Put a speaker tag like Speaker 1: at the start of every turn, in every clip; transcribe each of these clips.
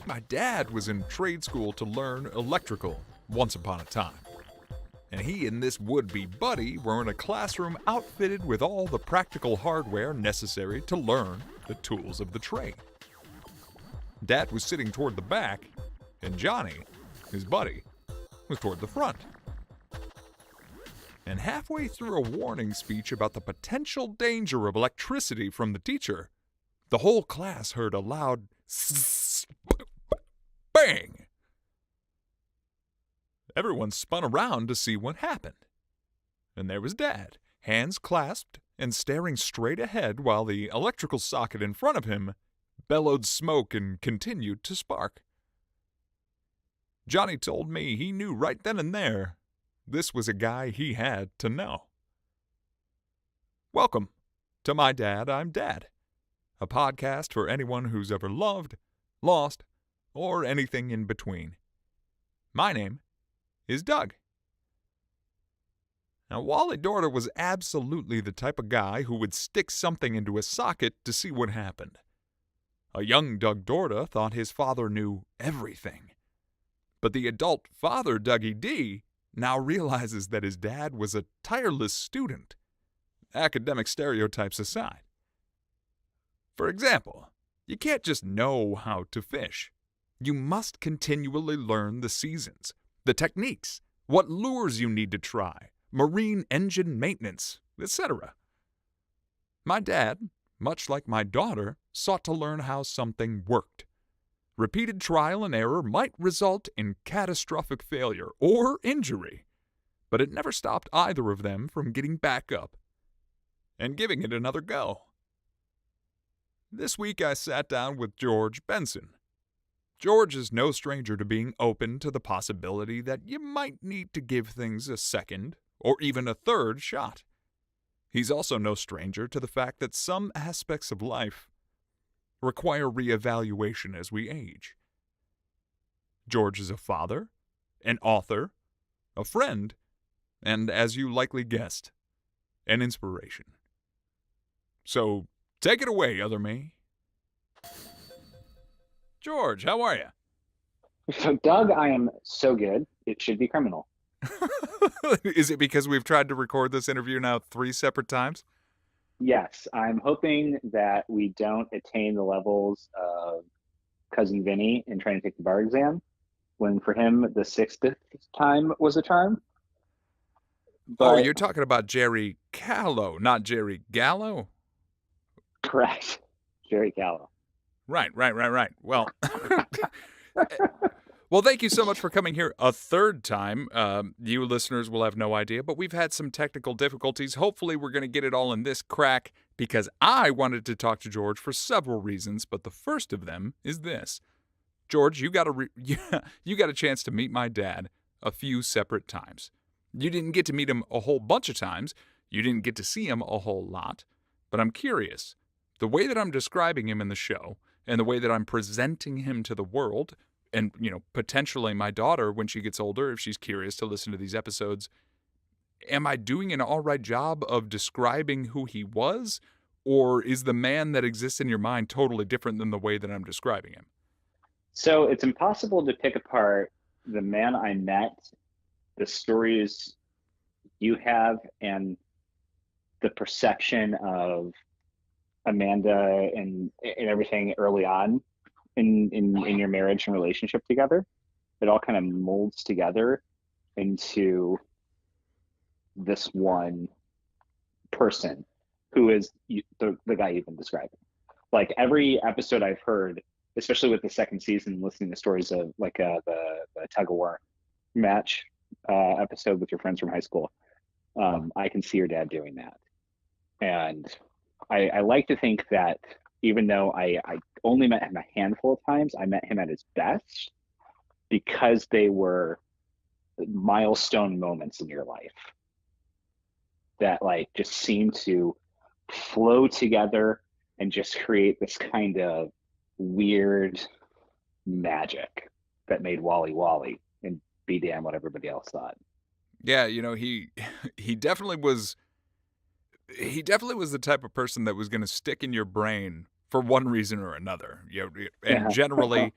Speaker 1: My dad was in trade school to learn electrical once upon a time. And he and this would-be buddy were in a classroom outfitted with all the practical hardware necessary to learn the tools of the trade. Dad was sitting toward the back, and Johnny, his buddy, was toward the front. And halfway through a warning speech about the potential danger of electricity from the teacher, the whole class heard a loud bang. Everyone spun around to see what happened. And there was Dad, hands clasped and staring straight ahead while the electrical socket in front of him bellowed smoke and continued to spark. Johnny told me he knew right then and there this was a guy he had to know. Welcome to My Dad, I'm Dad, a podcast for anyone who's ever loved, lost, or anything in between. My name is Doug. Now, Wally Dorda was absolutely the type of guy who would stick something into a socket to see what happened. A young Doug Dorda thought his father knew everything. But the adult father, Dougie D, now realizes that his dad was a tireless student, academic stereotypes aside. For example, you can't just know how to fish. You must continually learn the seasons, the techniques, what lures you need to try, marine engine maintenance, etc. My dad, much like my daughter, sought to learn how something worked. Repeated trial and error might result in catastrophic failure or injury, but it never stopped either of them from getting back up and giving it another go. This week I sat down with George Benson. George is no stranger to being open to the possibility that you might need to give things a second or even a third shot. He's also no stranger to the fact that some aspects of life require reevaluation as we age. George is a father, an author, a friend, and, as you likely guessed, an inspiration. So, take it away, other me. George, how are you?
Speaker 2: So, Doug, I am so good, it should be criminal.
Speaker 1: Is it because we've tried to record this interview now 3 separate times?
Speaker 2: Yes, I'm hoping that we don't attain the levels of Cousin Vinny in trying to take the bar exam, when for him the 6th time was a charm.
Speaker 1: But, you're talking about Jerry Callow, not Jerry Gallo?
Speaker 2: Correct. Jerry Callow.
Speaker 1: Right. Well, well, thank you so much for coming here a third time. You listeners will have no idea, but we've had some technical difficulties. Hopefully, we're going to get it all in this crack, because I wanted to talk to George for several reasons, but the first of them is this. George, you got a chance to meet my dad a few separate times. You didn't get to meet him a whole bunch of times. You didn't get to see him a whole lot. But I'm curious, the way that I'm describing him in the show and the way that I'm presenting him to the world, and, potentially my daughter when she gets older, if she's curious to listen to these episodes, am I doing an all right job of describing who he was? Or is the man that exists in your mind totally different than the way that I'm describing him?
Speaker 2: So it's impossible to pick apart the man I met, the stories you have, and the perception of Amanda and everything early on in your marriage and relationship together. It all kind of molds together into this one person who is the guy you've been describing. Like every episode I've heard, especially with the second season, listening to stories of like the tug of war match episode with your friends from high school, I can see your dad doing that. And I like to think that even though I only met him a handful of times, I met him at his best because they were milestone moments in your life that like just seem to flow together and just create this kind of weird magic that made Wally Wally and be damn what everybody else thought.
Speaker 1: Yeah, he definitely was. He definitely was the type of person that was going to stick in your brain for one reason or another. And generally,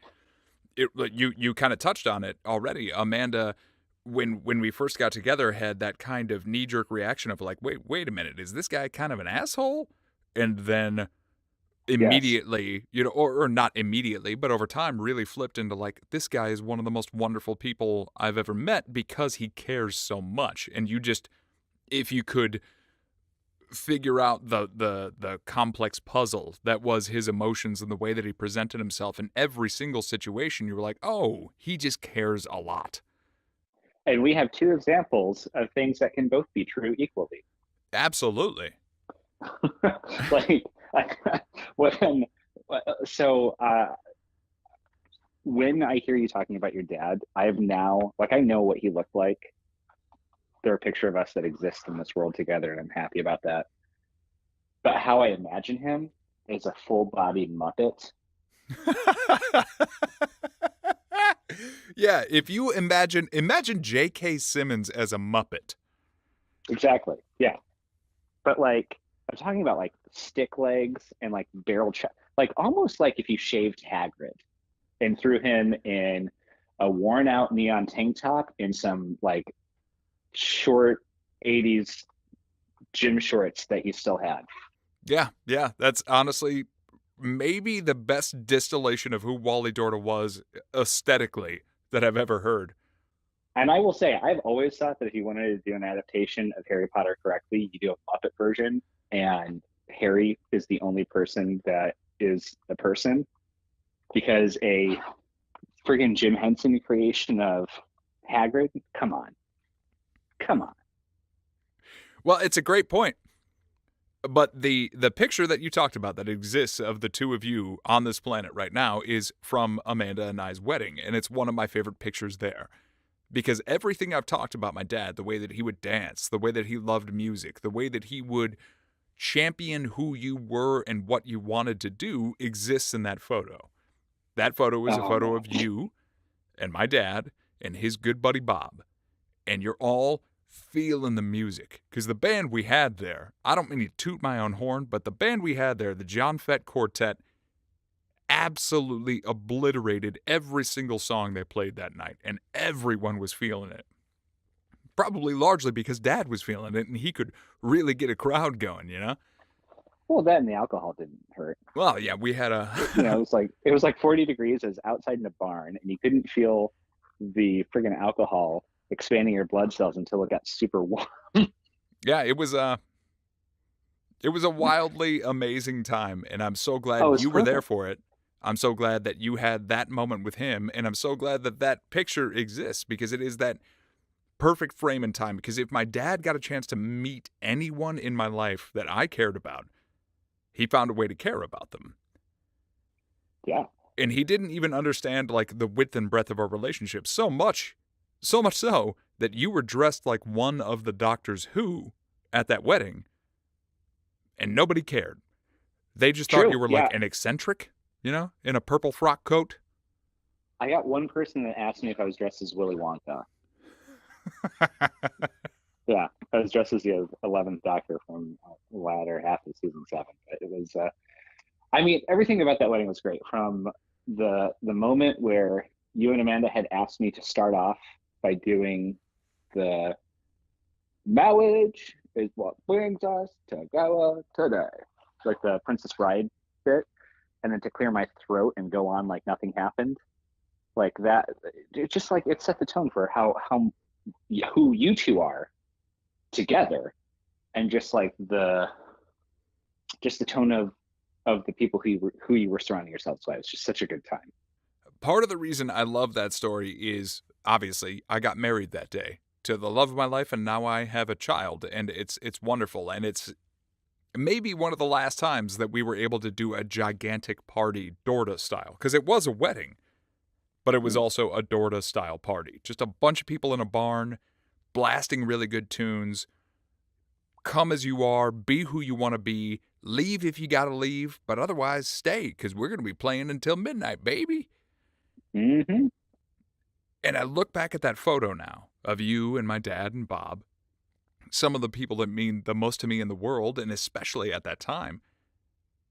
Speaker 1: You kind of touched on it already. Amanda, when we first got together, had that kind of knee-jerk reaction of like, wait a minute, is this guy kind of an asshole? And then
Speaker 2: Yes.
Speaker 1: immediately, or not immediately, but over time really flipped into like, this guy is one of the most wonderful people I've ever met because he cares so much. And you just, if you could figure out the complex puzzle that was his emotions and the way that he presented himself in every single situation, you were like, oh, he just cares a lot.
Speaker 2: And we have two examples of things that can both be true equally.
Speaker 1: Absolutely.
Speaker 2: Like, when, so when I hear you talking about your dad, I've now, like, I know what he looked like. There are a picture of us that exist in this world together, and I'm happy about that. But how I imagine him is a full-bodied Muppet.
Speaker 1: Yeah, if you imagine J.K. Simmons as a Muppet.
Speaker 2: Exactly. Yeah. But like, I'm talking about like stick legs and like barrel chest, like almost like if you shaved Hagrid and threw him in a worn out neon tank top and some like short 80s gym shorts that he still had.
Speaker 1: Yeah, that's honestly maybe the best distillation of who Wally Dorda was aesthetically that I've ever heard.
Speaker 2: And I will say, I've always thought that if you wanted to do an adaptation of Harry Potter correctly, you do a Muppet version, and Harry is the only person that is a person, because a friggin' Jim Henson creation of Hagrid, come on. Come on.
Speaker 1: Well, it's a great point. But the picture that you talked about that exists of the two of you on this planet right now is from Amanda and I's wedding, and it's one of my favorite pictures there. Because everything I've talked about my dad, the way that he would dance, the way that he loved music, the way that he would champion who you were and what you wanted to do exists in that photo. That photo is a
Speaker 2: Oh,
Speaker 1: photo
Speaker 2: man.
Speaker 1: of you and my dad and his good buddy Bob. And you're all feeling the music. Because the band we had there, I don't mean to toot my own horn, but the band we had there, the John Fett Quartet, absolutely obliterated every single song they played that night, and everyone was feeling it. Probably largely because Dad was feeling it, and he could really get a crowd going, you know?
Speaker 2: Well, that and the alcohol didn't hurt.
Speaker 1: Well, yeah, we had a...
Speaker 2: You know, it was like 40 degrees. It was outside in a barn, and you couldn't feel the friggin' alcohol expanding your blood cells until it got super warm.
Speaker 1: Yeah, it was a wildly amazing time, and I'm so
Speaker 2: Oh,
Speaker 1: glad
Speaker 2: it's
Speaker 1: you were there
Speaker 2: perfect.
Speaker 1: for it. I'm so glad that you had that moment with him, and I'm so glad that that picture exists, because it is that perfect frame in time. Because if my dad got a chance to meet anyone in my life that I cared about, he found a way to care about them.
Speaker 2: Yeah.
Speaker 1: And he didn't even understand like the width and breadth of our relationship so much so that you were dressed like one of the Doctors Who at that wedding, and nobody cared. They just thought
Speaker 2: True.
Speaker 1: you were like
Speaker 2: Yeah.
Speaker 1: an eccentric, in a purple frock coat.
Speaker 2: I got one person that asked me if I was dressed as Willy Wonka. Yeah, I was dressed as the 11th Doctor from the latter half of season 7. But it was, I mean, everything about that wedding was great. From the moment where you and Amanda had asked me to start off by doing the marriage is what brings us together today, like the Princess Bride bit, and then to clear my throat and go on like nothing happened, like that. It just like it set the tone for how who you two are together, and just like the tone of the people who you were surrounding yourselves by. It's just such a good time.
Speaker 1: Part of the reason I love that story is obviously I got married that day to the love of my life, and now I have a child, and it's wonderful, and it's maybe one of the last times that we were able to do a gigantic party Dorda style, because it was a wedding, but it was also a Dorda style party. Just a bunch of people in a barn blasting really good tunes. Come as you are, be who you want to be, leave if you got to leave, but otherwise stay, because we're going to be playing until midnight, baby.
Speaker 2: Mm-hmm.
Speaker 1: And I look back at that photo now of you and my dad and Bob, some of the people that mean the most to me in the world, and especially at that time.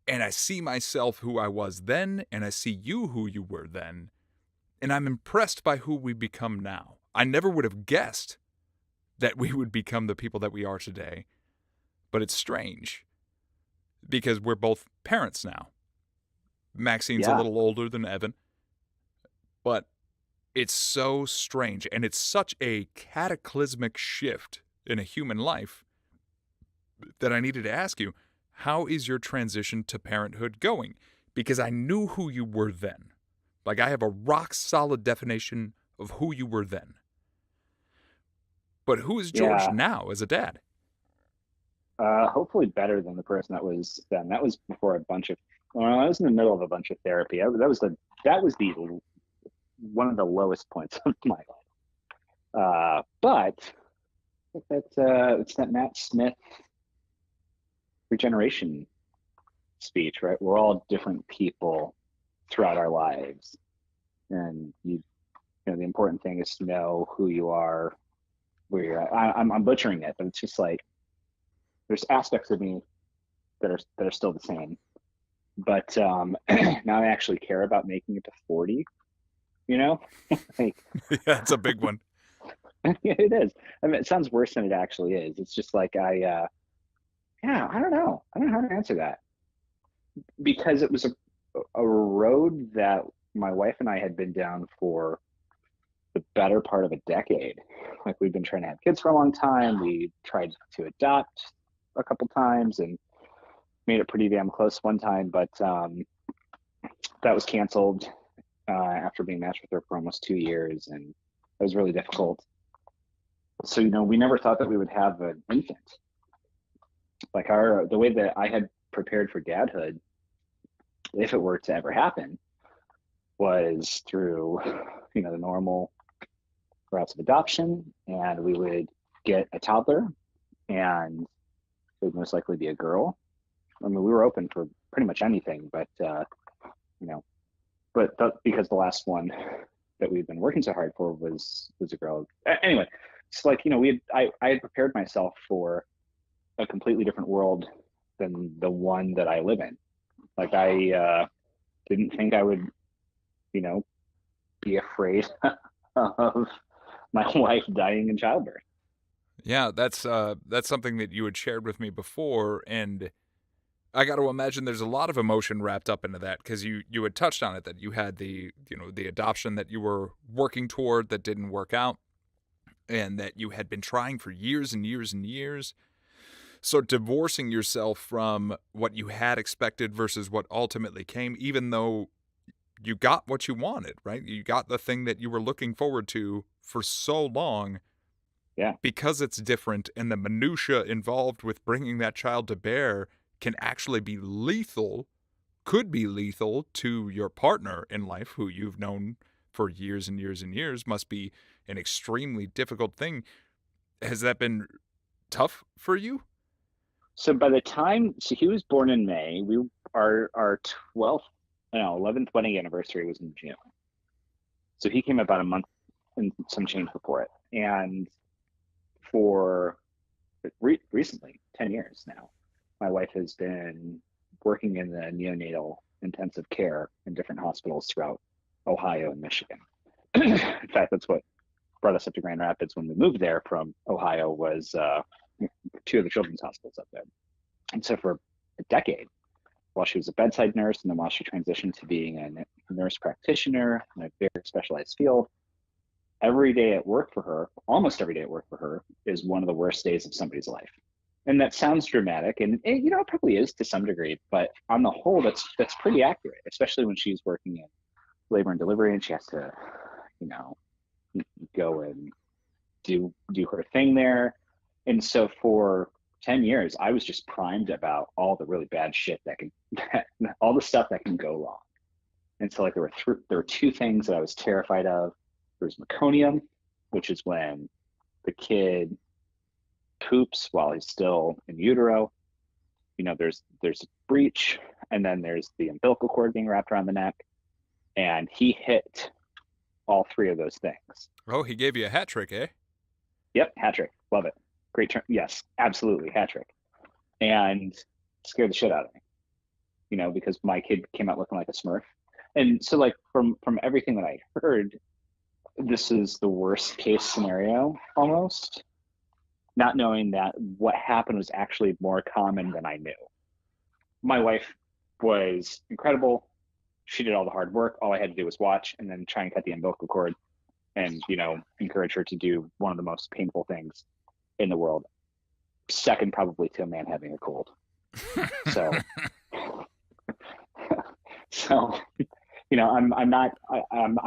Speaker 1: And I see myself who I was then, and I see you who you were then. And I'm impressed by who we become now. I never would have guessed that we would become the people that we are today. But it's strange because we're both parents now. Maxine's a
Speaker 2: Yeah.
Speaker 1: little older than Evan, but it's so strange. And it's such a cataclysmic shift in a human life that I needed to ask you, how is your transition to parenthood going? Because I knew who you were then. Like, I have a rock solid definition of who you were then. But who is George
Speaker 2: Yeah.
Speaker 1: now as a dad?
Speaker 2: Hopefully better than the person that was then. That was before a bunch of, well, I was in the middle of a bunch of therapy. That was the one of the lowest points of my life. But it's that Matt Smith regeneration speech, right? We're all different people throughout our lives, and the important thing is to know who you are, where you're at. I'm butchering it, but it's just like there's aspects of me that are still the same, but now I actually care about making it to 40. You know, like,
Speaker 1: Yeah, that's a big one.
Speaker 2: it is. I mean, it sounds worse than it actually is. It's just like yeah, I don't know. I don't know how to answer that because it was a road that my wife and I had been down for the better part of a decade. Like we've been trying to have kids for a long time. We tried to adopt a couple times and made it pretty damn close one time, but that was canceled after being matched with her for almost 2 years, and it was really difficult. So we never thought that we would have an infant. Like the way that I had prepared for dadhood, if it were to ever happen, was through the normal routes of adoption, and we would get a toddler, and it would most likely be a girl. I mean, we were open for pretty much anything, but because the last one that we've been working so hard for was a girl. Anyway, it's like I had prepared myself for a completely different world than the one that I live in. Like I didn't think I would, be afraid of my wife dying in childbirth.
Speaker 1: Yeah, that's something that you had shared with me before, and I got to imagine there's a lot of emotion wrapped up into that because you had touched on it that you had the adoption that you were working toward that didn't work out, and that you had been trying for years and years and years. So divorcing yourself from what you had expected versus what ultimately came, even though you got what you wanted, right? You got the thing that you were looking forward to for so long.
Speaker 2: Yeah.
Speaker 1: Because it's different and the minutia involved with bringing that child to bear can actually be lethal, could be lethal to your partner in life who you've known for years and years and years, must be an extremely difficult thing. Has that been tough for you?
Speaker 2: So he was born in May, our 12th, no, 11th wedding anniversary was in June. So he came about a month and some change before it. And for recently, 10 years now, my wife has been working in the neonatal intensive care in different hospitals throughout Ohio and Michigan. In fact, that's what brought us up to Grand Rapids when we moved there from Ohio was two of the children's hospitals up there. And so for a decade, while she was a bedside nurse, and then while she transitioned to being a nurse practitioner in a very specialized field, every day at work for her, almost every day at work for her, is one of the worst days of somebody's life. And that sounds dramatic, and it probably is to some degree, but on the whole, that's pretty accurate, especially when she's working in labor and delivery and she has to, go and do her thing there. And so for 10 years, I was just primed about all the really bad shit all the stuff that can go wrong. And so like there were two things that I was terrified of. There's meconium, which is when the kid poops while he's still in utero. There's a breach, and then there's the umbilical cord being wrapped around the neck. And he hit all three of those things.
Speaker 1: Oh, he gave you a hat trick, eh?
Speaker 2: Yep, hat trick. Love it. Great turn. Yes, absolutely, hat trick. And scared the shit out of me, because my kid came out looking like a Smurf. And so like from everything that I heard, this is the worst case scenario almost, not knowing that what happened was actually more common than I knew. My wife was incredible. She did all the hard work. All I had to do was watch and then try and cut the umbilical cord and, encourage her to do one of the most painful things in the world. Second, probably to a man having a cold. So, so, I'm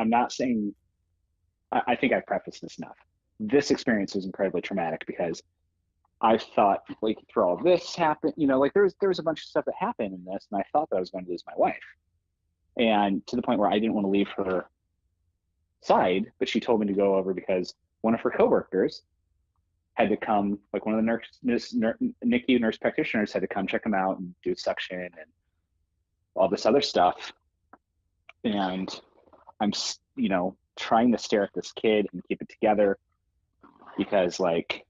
Speaker 2: not saying, I think I've prefaced this enough. This experience was incredibly traumatic because I thought like through all this happened, like there was a bunch of stuff that happened in this, and I thought that I was going to lose my wife. And to the point where I didn't want to leave her side, but she told me to go over because one of her coworkers had to come, like one of the NICU nurse practitioners had to come check him out and do suction and all this other stuff. And I'm, trying to stare at this kid and keep it together because like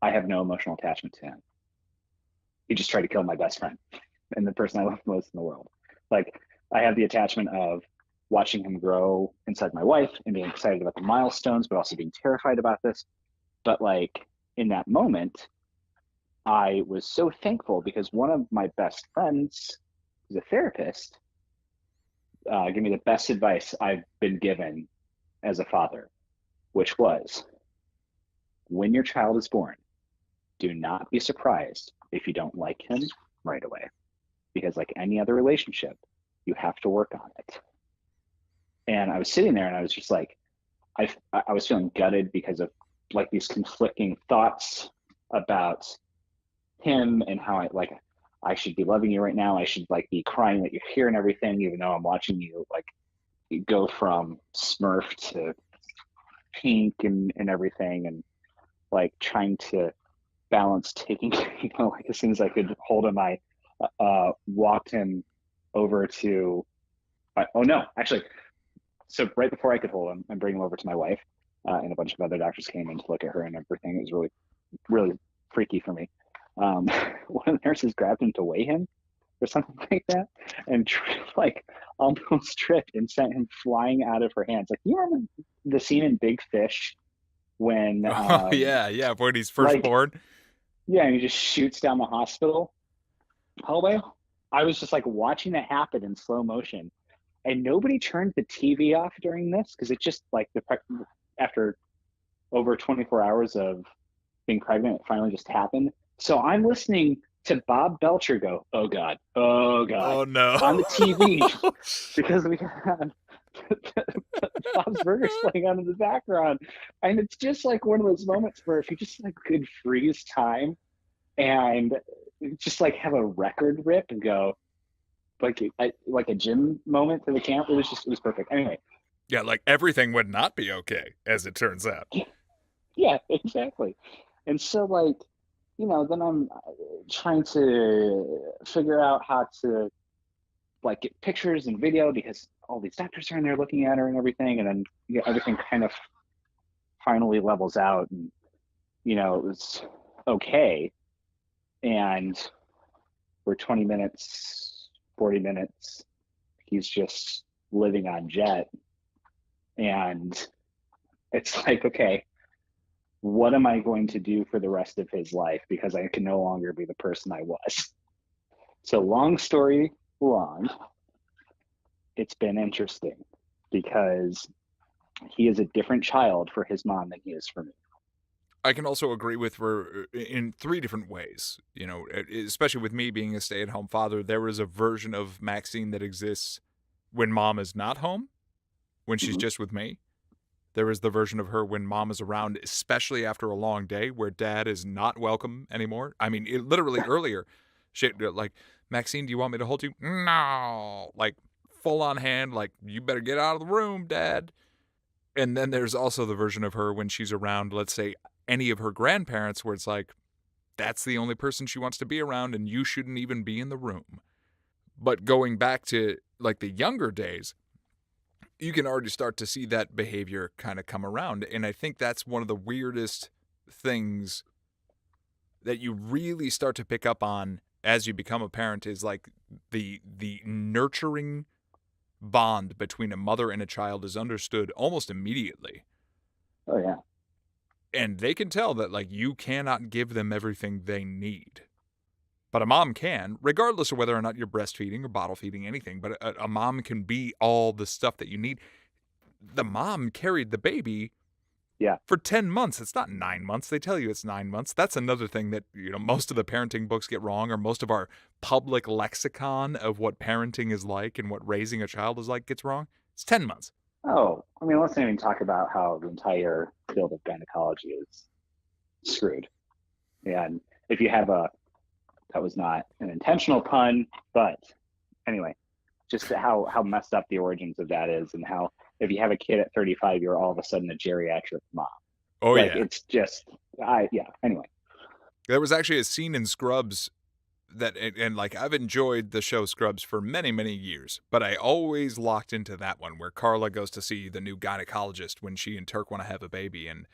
Speaker 2: I have no emotional attachment to him. He just tried to kill my best friend and the person I love most in the world. Like I have the attachment of watching him grow inside my wife and being excited about the milestones, but also being terrified about this. But like in that moment, I was so thankful because one of my best friends, who's a therapist, gave me the best advice I've been given as a father, which was when your child is born, do not be surprised if you don't like him right away. Because like any other relationship, you have to work on it. And I was sitting there and I was just like, I was feeling gutted because of like these conflicting thoughts about him and how I should be loving you right now. I should like be crying that you're here and everything, even though I'm watching you like go from Smurf to pink and everything, and like trying to balance taking, like as soon as I could hold him, I walked him over to, oh no, actually, so right before I could hold him and bring him over to my wife, and a bunch of other doctors came in to look at her and everything. It was really, really freaky for me. One of the nurses grabbed him to weigh him or something like that, and like almost tripped and sent him flying out of her hands. Like you remember the scene in Big Fish when,
Speaker 1: Oh, yeah, when he's first
Speaker 2: like,
Speaker 1: born.
Speaker 2: yeah, and he just shoots down the hospital hallway. I was just like watching that happen in slow motion, and nobody turned the TV off during this because it just like after over 24 hours of being pregnant, it finally just happened. So I'm listening to Bob Belcher go, oh God,
Speaker 1: Oh no.
Speaker 2: on the TV because we had Bob's Burgers playing on in the background. And it's just like one of those moments where if you just like could freeze time and just like have a record rip and go like a gym moment to the camp, it was perfect. Anyway.
Speaker 1: Yeah, like everything would not be okay, as it turns out.
Speaker 2: Yeah, exactly. And so like, then I'm trying to figure out how to like get pictures and video because all these doctors are in there looking at her and everything, and then everything kind of finally levels out, and it was okay. And we're 20 minutes, 40 minutes, he's just living on jet, and it's like, okay, what am I going to do for the rest of his life? Because I can no longer be the person I was. So long story long, it's been interesting because he is a different child for his mom than he is for me.
Speaker 1: I can also agree with her in 3 different ways. Especially with me being a stay-at-home father, there is a version of Maxine that exists when mom is not home, when she's just with me. There is the version of her when mom is around, especially after a long day where dad is not welcome anymore. I mean, literally earlier, she like, Maxine, do you want me to hold you? No. Like, full on hand, like, you better get out of the room, dad. And then there's also the version of her when she's around, let's say, any of her grandparents where it's like, that's the only person she wants to be around and you shouldn't even be in the room. But going back to, like, the younger days, you can already start to see that behavior kind of come around. And I think that's one of the weirdest things that you really start to pick up on as you become a parent is like the nurturing bond between a mother and a child is understood almost immediately.
Speaker 2: Oh yeah.
Speaker 1: And they can tell that, like, you cannot give them everything they need. But a mom can, regardless of whether or not you're breastfeeding or bottle feeding, anything. But a mom can be all the stuff that you need. The mom carried the baby
Speaker 2: Yeah.
Speaker 1: for 10 months. It's not 9 months. They tell you it's 9 months. That's another thing that, most of the parenting books get wrong, or most of our public lexicon of what parenting is like and what raising a child is like gets wrong. It's 10 months.
Speaker 2: Oh, I mean, let's not even talk about how the entire field of gynecology is screwed. And if you have that was not an intentional pun, but anyway, just how messed up the origins of that is, and how if you have a kid at 35, you're all of a sudden a geriatric mom.
Speaker 1: Oh,
Speaker 2: like,
Speaker 1: yeah.
Speaker 2: It's just, anyway.
Speaker 1: There was actually a scene in Scrubs that, and like, I've enjoyed the show Scrubs for many, many years, but I always locked into that one where Carla goes to see the new gynecologist when she and Turk want to have a baby, and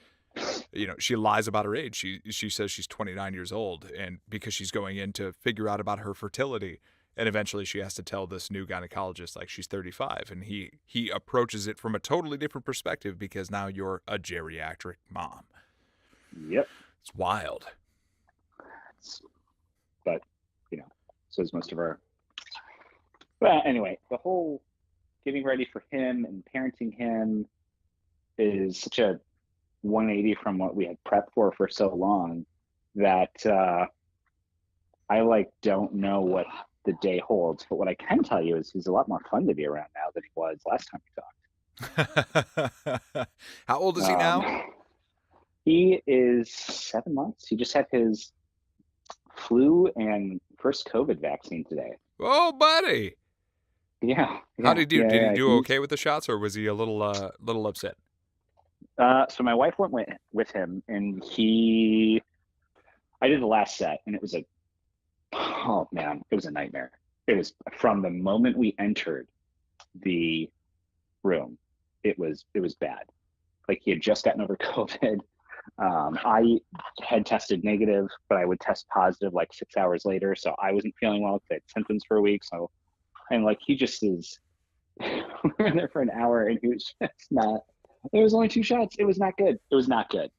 Speaker 1: she lies about her age. She says she's 29 years old, and because she's going in to figure out about her fertility, and eventually she has to tell this new gynecologist like she's 35, and he approaches it from a totally different perspective because now you're a geriatric mom.
Speaker 2: Yep.
Speaker 1: It's wild.
Speaker 2: But so is most of our. But anyway, the whole getting ready for him and parenting him is such a 180 from what we had prepped for so long that I don't know what the day holds. But what I can tell you is he's a lot more fun to be around now than he was last time we
Speaker 1: talked. How old is he now?
Speaker 2: He is 7 months. He just had his flu and first COVID vaccine today.
Speaker 1: Oh, buddy.
Speaker 2: Yeah.
Speaker 1: How did he do? Did he do okay with the shots, or was he a little upset?
Speaker 2: So my wife went with him, and I did the last set, and it was it was a nightmare. It was from the moment we entered the room, it was bad. Like, he had just gotten over COVID. I had tested negative, but I would test positive like 6 hours later. So I wasn't feeling well because I had symptoms for a week. So, and he just is, we were there for an hour, and he was just not, it was only 2 shots. It was not good. It was not good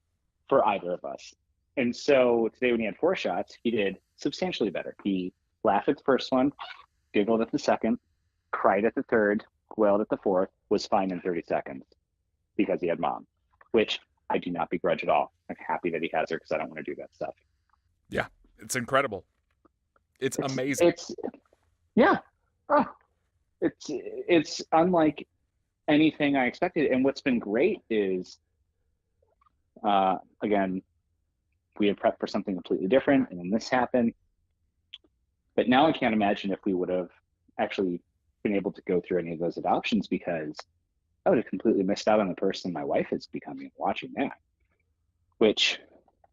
Speaker 2: for either of us. And so today, when he had 4 shots, he did substantially better. He laughed at the first one, giggled at the second, cried at the third, wailed at the fourth, was fine in 30 seconds because he had mom, which I do not begrudge at all. I'm happy that he has her because I don't want to do that stuff.
Speaker 1: Yeah, it's incredible. It's amazing.
Speaker 2: It's unlike anything I expected. And what's been great is, again, we had prepped for something completely different, and then this happened. But now I can't imagine if we would have actually been able to go through any of those adoptions, because I would have completely missed out on the person my wife is becoming watching that. Which,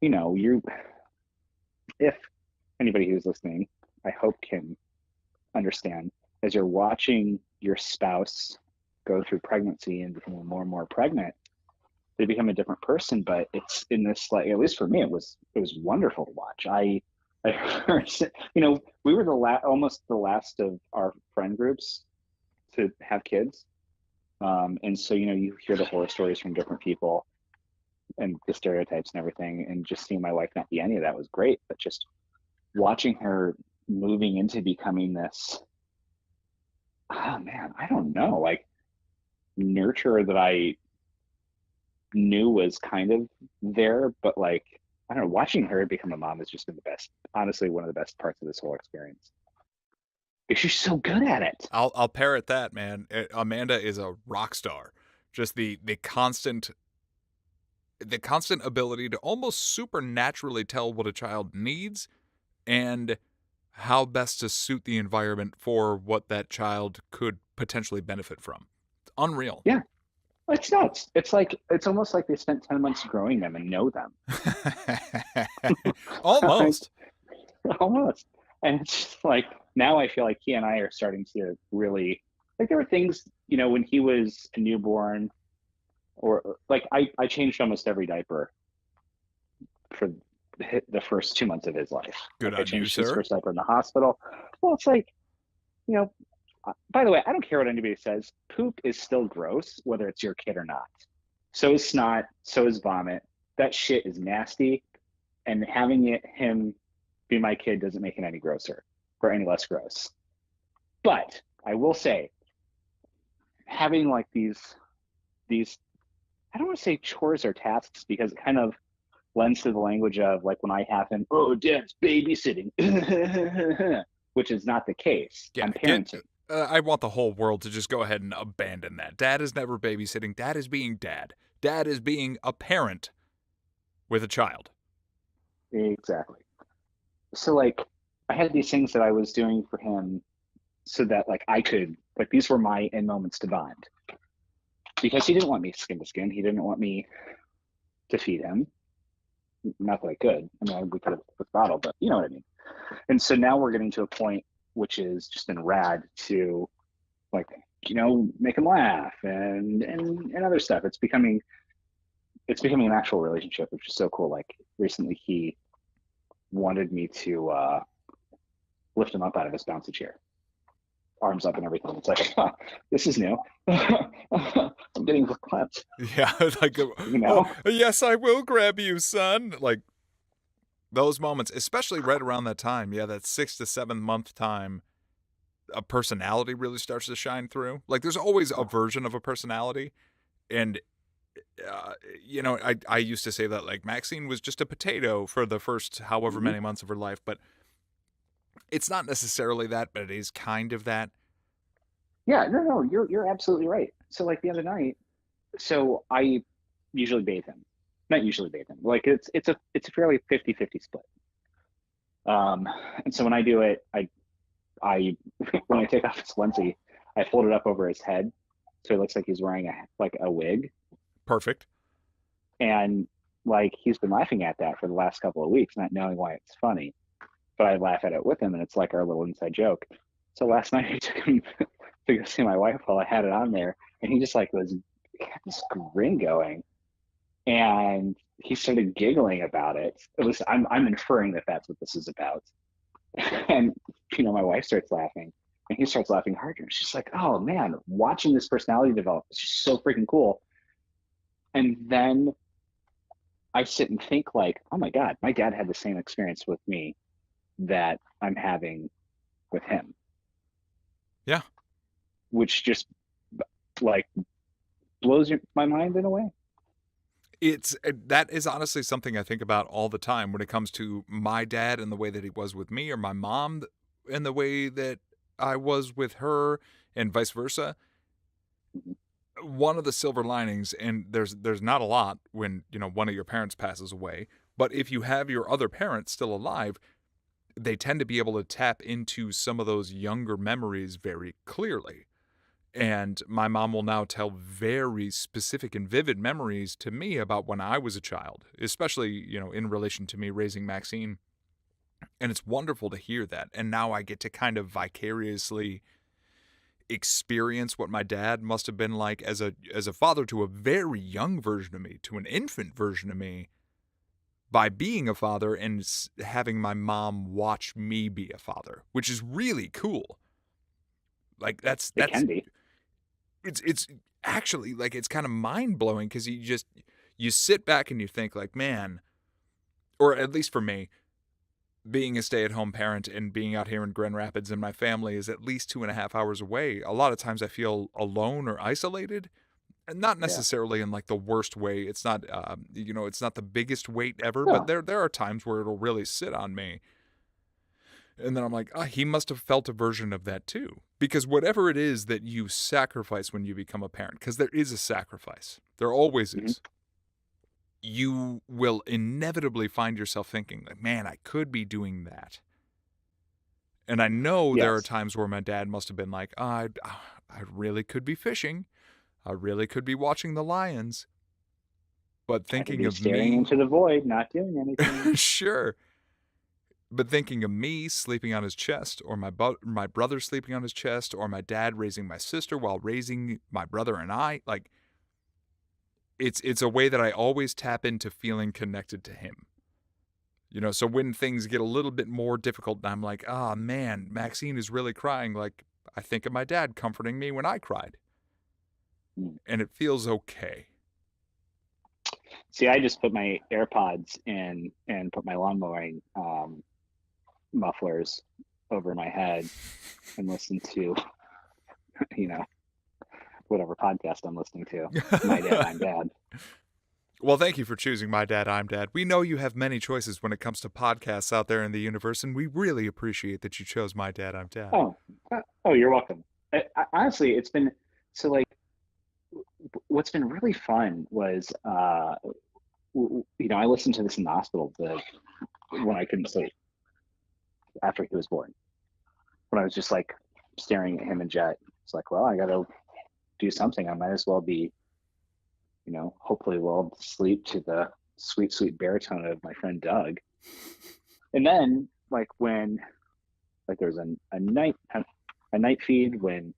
Speaker 2: if anybody who's listening, I hope can understand, as you're watching your spouse go through pregnancy and becoming more and more pregnant, they become a different person. But it's in this, at least for me, it was wonderful to watch. I heard, we were almost the last of our friend groups to have kids. And so, you hear the horror stories from different people and the stereotypes and everything, and just seeing my wife not be any of that was great. But just watching her moving into becoming this, I don't know, nurturer that I knew was kind of there, but I don't know, watching her become a mom has just been the best, honestly, one of the best parts of this whole experience. She's so good at it.
Speaker 1: I'll parrot that, man. Amanda is a rock star. Just the constant ability to almost supernaturally tell what a child needs and how best to suit the environment for what that child could potentially benefit from. It's unreal.
Speaker 2: Yeah. It's nuts. It's almost like they spent 10 months growing them and know them.
Speaker 1: Almost.
Speaker 2: Almost. And it's just now I feel like he and I are starting to really, there were things, when he was a newborn, or I changed almost every diaper for the first 2 months of his life.
Speaker 1: Good on
Speaker 2: I changed
Speaker 1: you,
Speaker 2: his
Speaker 1: sir.
Speaker 2: first diaper in the hospital. Well, it's by the way, I don't care what anybody says. Poop is still gross, whether it's your kid or not. So is snot. So is vomit. That shit is nasty. And having him be my kid doesn't make it any grosser or any less gross. But I will say, having like these, I don't want to say chores or tasks because it kind of lends to the language of like when I have him, oh, dad's babysitting, which is not the case.
Speaker 1: Yeah,
Speaker 2: I'm parenting.
Speaker 1: I want the whole world to just go ahead and abandon that. Dad is never babysitting. Dad is being dad. Dad is being a parent with a child.
Speaker 2: Exactly. So like I had these things that I was doing for him so that like I could like these were my in moments to bond. Because he didn't want me skin to skin. He didn't want me to feed him. Not that I could. I mean, we could have with bottle, but you know what I mean. And so now we're getting to a point which is just been rad to like, make him laugh and other stuff. It's becoming an actual relationship, which is so cool. Like recently he wanted me to lift him up out of his bouncy chair, arms up and everything. It's like, this is new. I'm getting clapped.
Speaker 1: Yeah, like, oh, yes, I will grab you, son. Like those moments, especially right around that time. Yeah, that 6 to 7 month time, a personality really starts to shine through. Like there's always a version of a personality. And I used to say that like Maxine was just a potato for the first however many months of her life, but it's not necessarily that, but it is kind of that.
Speaker 2: Yeah, no, you're absolutely right. So like the other night, so I usually bathe him. Not usually bathe him. Like it's a fairly 50-50 split. And so when I do it, I when I take off his onesie, I fold it up over his head so it looks like he's wearing a wig.
Speaker 1: Perfect.
Speaker 2: And like he's been laughing at that for the last couple of weeks, not knowing why it's funny. But I laugh at it with him, and it's like our little inside joke. So last night I took him to go see my wife while I had it on there, and he just like had this grin going, and he started giggling about it. At least I'm inferring that that's what this is about. And my wife starts laughing, and he starts laughing harder. And she's like, "Oh man, watching this personality develop is just so freaking cool." And then I sit and think like, "Oh my God, my dad had the same experience with me that I'm having with him."
Speaker 1: Yeah.
Speaker 2: Which just like blows my mind in a way.
Speaker 1: That is honestly something I think about all the time when it comes to my dad and the way that he was with me, or my mom and the way that I was with her, and vice versa. One of the silver linings, and there's not a lot when one of your parents passes away, but if you have your other parent still alive, they tend to be able to tap into some of those younger memories very clearly. And my mom will now tell very specific and vivid memories to me about when I was a child, especially, in relation to me raising Maxine. And it's wonderful to hear that. And now I get to kind of vicariously experience what my dad must have been like as a father to a very young version of me, to an infant version of me, by being a father and having my mom watch me be a father, which is really cool. Like that's
Speaker 2: can be.
Speaker 1: It's actually like it's kind of mind blowing because you sit back and you think like, man, or at least for me, being a stay-at-home parent and being out here in Grand Rapids and my family is at least 2.5 hours away. A lot of times I feel alone or isolated, and not necessarily in like the worst way. It's not, it's not the biggest weight ever, but there are times where it'll really sit on me. And then I'm like, he must have felt a version of that too. Because whatever it is that you sacrifice when you become a parent, because there is a sacrifice, there always is, you will inevitably find yourself thinking, like, man, I could be doing that. And I know there are times where my dad must have been like, I really could be fishing. I really could be watching the Lions. But thinking of
Speaker 2: staring into the void, not doing anything.
Speaker 1: Sure. But thinking of me sleeping on his chest, or my brother sleeping on his chest, or my dad raising my sister while raising my brother and I, like, it's a way that I always tap into feeling connected to him. So when things get a little bit more difficult, and I'm like, man, Maxine is really crying, like, I think of my dad comforting me when I cried.
Speaker 2: Mm.
Speaker 1: And it feels okay.
Speaker 2: See, I just put my AirPods in and put my lawn mowing mufflers over my head and listen to, you know, whatever podcast I'm listening to. My Dad, I'm Dad.
Speaker 1: Well, thank you for choosing My Dad, I'm Dad. We know you have many choices when it comes to podcasts out there in the universe, and we really appreciate that you chose My Dad, I'm Dad.
Speaker 2: Oh, you're welcome. Honestly, it's been so like what's been really fun was I listened to this in the hospital when I couldn't sleep after he was born. When I was just like staring at him and Jet, it's like, well, I got to do something. I might as well be, hopefully lulled to sleep to the sweet, sweet baritone of my friend Doug. And then like when like there was a night feed when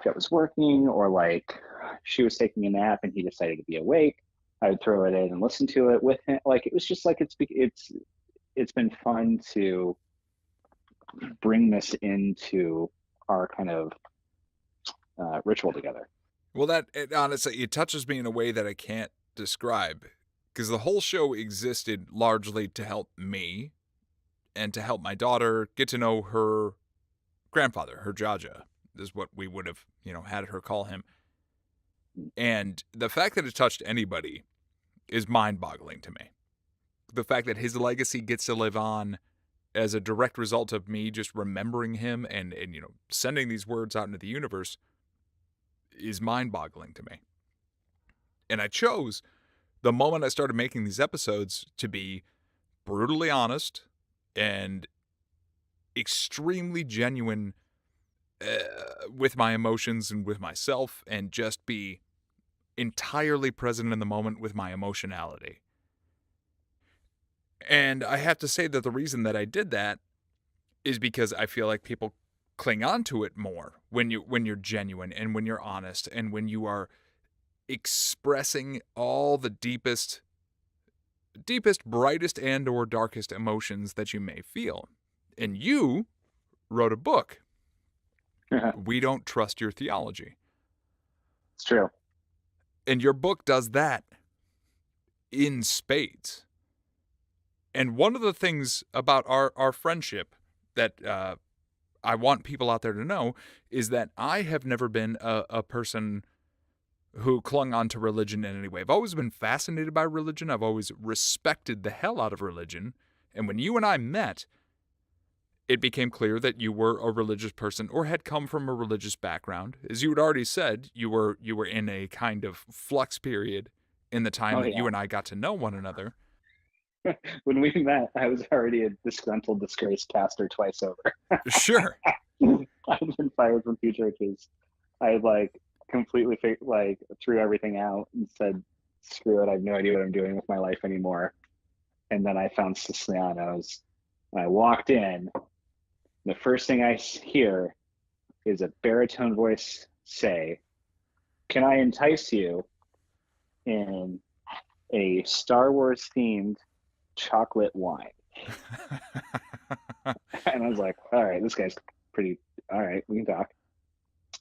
Speaker 2: Jet was working, or like she was taking a nap and he decided to be awake, I would throw it in and listen to it with him. Like it was just like it's been fun to bring this into our kind of ritual together.
Speaker 1: Well, honestly, it touches me in a way that I can't describe, because the whole show existed largely to help me and to help my daughter get to know her grandfather, her Jaja, is what we would have, had her call him. And the fact that it touched anybody is mind-boggling to me. The fact that his legacy gets to live on as a direct result of me just remembering him and sending these words out into the universe is mind-boggling to me. And I chose, the moment I started making these episodes, to be brutally honest and extremely genuine with my emotions and with myself, and just be entirely present in the moment with my emotionality. And I have to say that the reason that I did that is because I feel like people cling on to it more when you're genuine and when you're honest and when you are expressing all the deepest, brightest, and or darkest emotions that you may feel. And you wrote a book. We Don't Trust Your Theology.
Speaker 2: It's true.
Speaker 1: And your book does that in spades. And one of the things about our friendship that I want people out there to know is that I have never been a person who clung on to religion in any way. I've always been fascinated by religion. I've always respected the hell out of religion. And when you and I met, it became clear that you were a religious person or had come from a religious background. As you had already said, you were in a kind of flux period in the time that you and I got to know one another.
Speaker 2: When we met, I was already a disgruntled, disgraced pastor twice over.
Speaker 1: Sure.
Speaker 2: I've been fired from 2 churches. I completely threw everything out and said, screw it, I have no idea what I'm doing with my life anymore. And then I found Sicilianos. And I walked in. The first thing I hear is a baritone voice say, "Can I entice you in a Star Wars themed chocolate wine?" And I was like, all right, this guy's pretty, all right, we can talk.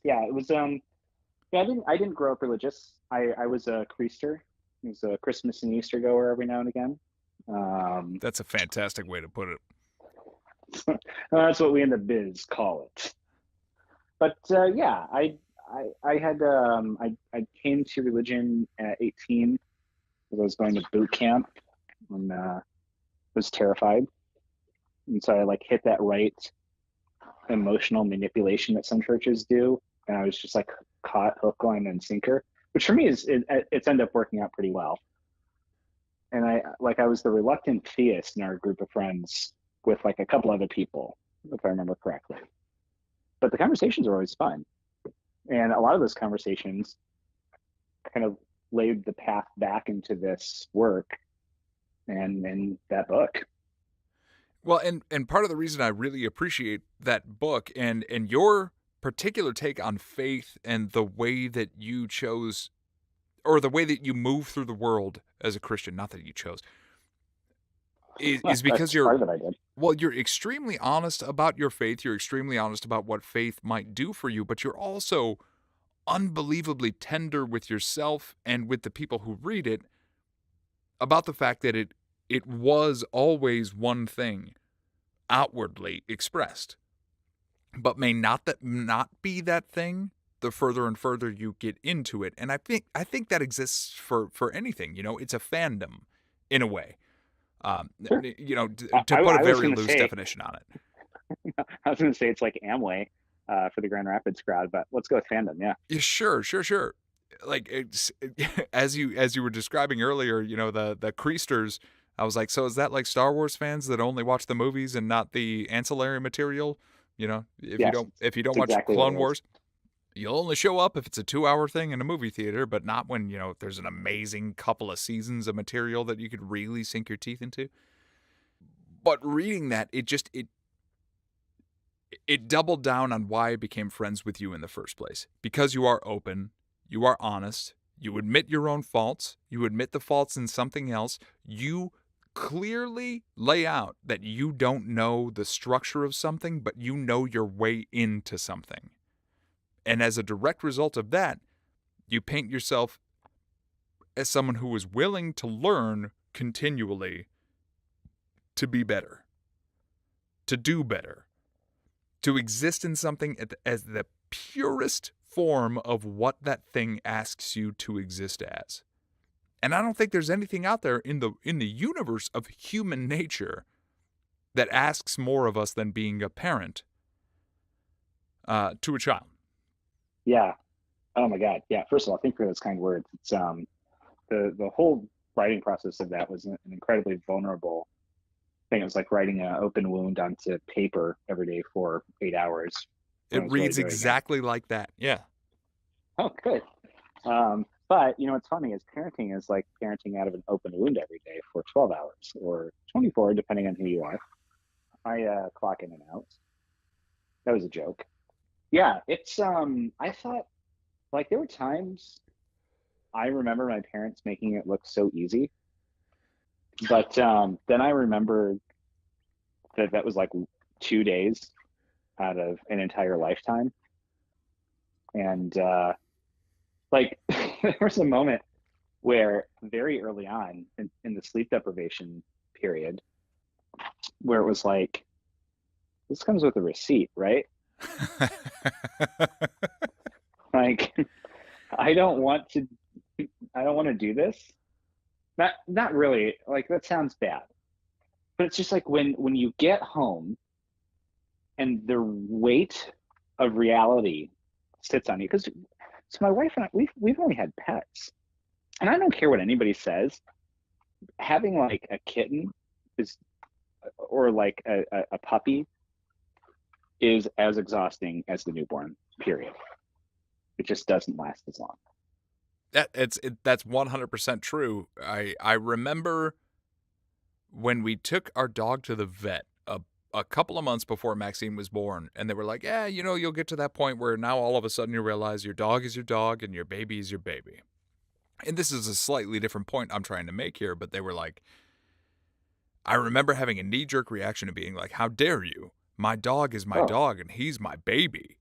Speaker 2: Yeah, it was, I didn't grow up religious. I was a creaster. I was a Christmas and Easter goer every now and again.
Speaker 1: That's a fantastic way to put it.
Speaker 2: That's what we in the biz call it. But yeah, I came to religion at 18 because I was going to boot camp and was terrified. And so I hit that right emotional manipulation that some churches do. And I was just caught hook, line, and sinker, which for me it's ended up working out pretty well. And I was the reluctant theist in our group of friends with a couple other people, if I remember correctly. But the conversations were always fun. And a lot of those conversations kind of laid the path back into this work and that book.
Speaker 1: Well, and part of the reason I really appreciate that book and your particular take on faith and the way that you chose, or the way that you move through the world as a Christian, not that you chose, is because
Speaker 2: That's
Speaker 1: you're,
Speaker 2: part of it I did.
Speaker 1: well, you're extremely honest about your faith. You're extremely honest about what faith might do for you, but you're also unbelievably tender with yourself and with the people who read it about the fact that it was always one thing outwardly expressed, but may not be that thing the further and further you get into it. And I think that exists for anything. It's a fandom in a way.
Speaker 2: Sure.
Speaker 1: To put a
Speaker 2: I was
Speaker 1: very
Speaker 2: going to
Speaker 1: loose
Speaker 2: say,
Speaker 1: definition on it.
Speaker 2: I was going to say it's like Amway for the Grand Rapids crowd, but let's go with fandom. Yeah.
Speaker 1: Yeah, sure. Like as you were describing earlier, the Creasters. I was like, so is that like Star Wars fans that only watch the movies and not the ancillary material? If you
Speaker 2: Yes.
Speaker 1: don't
Speaker 2: It's
Speaker 1: watch
Speaker 2: exactly what
Speaker 1: Clone
Speaker 2: it is.
Speaker 1: Wars, you'll only show up if it's a 2-hour thing in a movie theater, but not when there's an amazing couple of seasons of material that you could really sink your teeth into. But reading that, it doubled down on why I became friends with you in the first place. Because you are open, you are honest, you admit your own faults, you admit the faults in something else, you clearly lay out that you don't know the structure of something, but you know your way into something. And as a direct result of that, you paint yourself as someone who is willing to learn continually to be better, to do better, to exist in something as the purest form of what that thing asks you to exist as. And I don't think there's anything out there in the universe of human nature that asks more of us than being a parent to a child.
Speaker 2: Yeah. Oh my God. Yeah. First of all, thank you for those kind words. It's the whole writing process of that was an incredibly vulnerable thing. It was like writing an open wound onto paper every day for 8 hours.
Speaker 1: It reads exactly like that. Yeah.
Speaker 2: Oh, good. But what's funny is parenting is like parenting out of an open wound every day for 12 hours or 24, depending on who you are. I clock in and out. That was a joke. Yeah, it's I thought like there were times I remember my parents making it look so easy, but then I remember that was like 2 days out of an entire lifetime, and like there was a moment where very early on in the sleep deprivation period where it was like, this comes with a receipt, right? Like, I don't want to, I don't want to do this. Not really. Like that sounds bad, but it's just like when you get home and the weight of reality sits on you. Because so my wife and I, we've only had pets, and I don't care what anybody says. Having like a kitten is, or like a puppy, is as exhausting as the newborn. Period. It just doesn't last as long.
Speaker 1: That's 100% true. I remember when we took our dog to the vet a couple of months before Maxine was born, and they were like, yeah, you'll get to that point where now all of a sudden you realize your dog is your dog and your baby is your baby. And this is a slightly different point I'm trying to make here, but they were like, I remember having a knee-jerk reaction to being like, how dare you? My dog is my
Speaker 2: Oh,
Speaker 1: dog and he's my baby.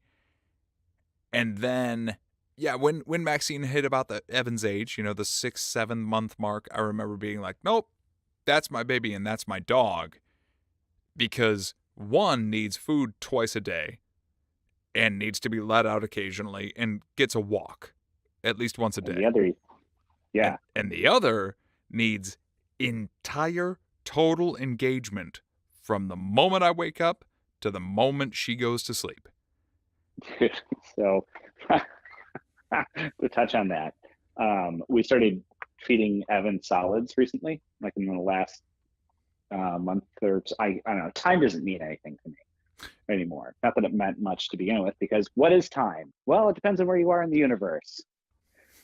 Speaker 1: And then, yeah, when Maxine hit about the Evans age, the 6-7 month mark, I remember being like, nope, that's my baby and that's my dog. Because one needs food twice a day and needs to be let out occasionally and gets a walk at least once a
Speaker 2: and
Speaker 1: day.
Speaker 2: the other, yeah.
Speaker 1: And the other needs entire total engagement from the moment I wake up to the moment she goes to sleep.
Speaker 2: So to touch on that, we started feeding Evan solids recently, like in the last month or so. I don't know. Time doesn't mean anything to me anymore. Not that it meant much to begin with, because what is time? Well, it depends on where you are in the universe.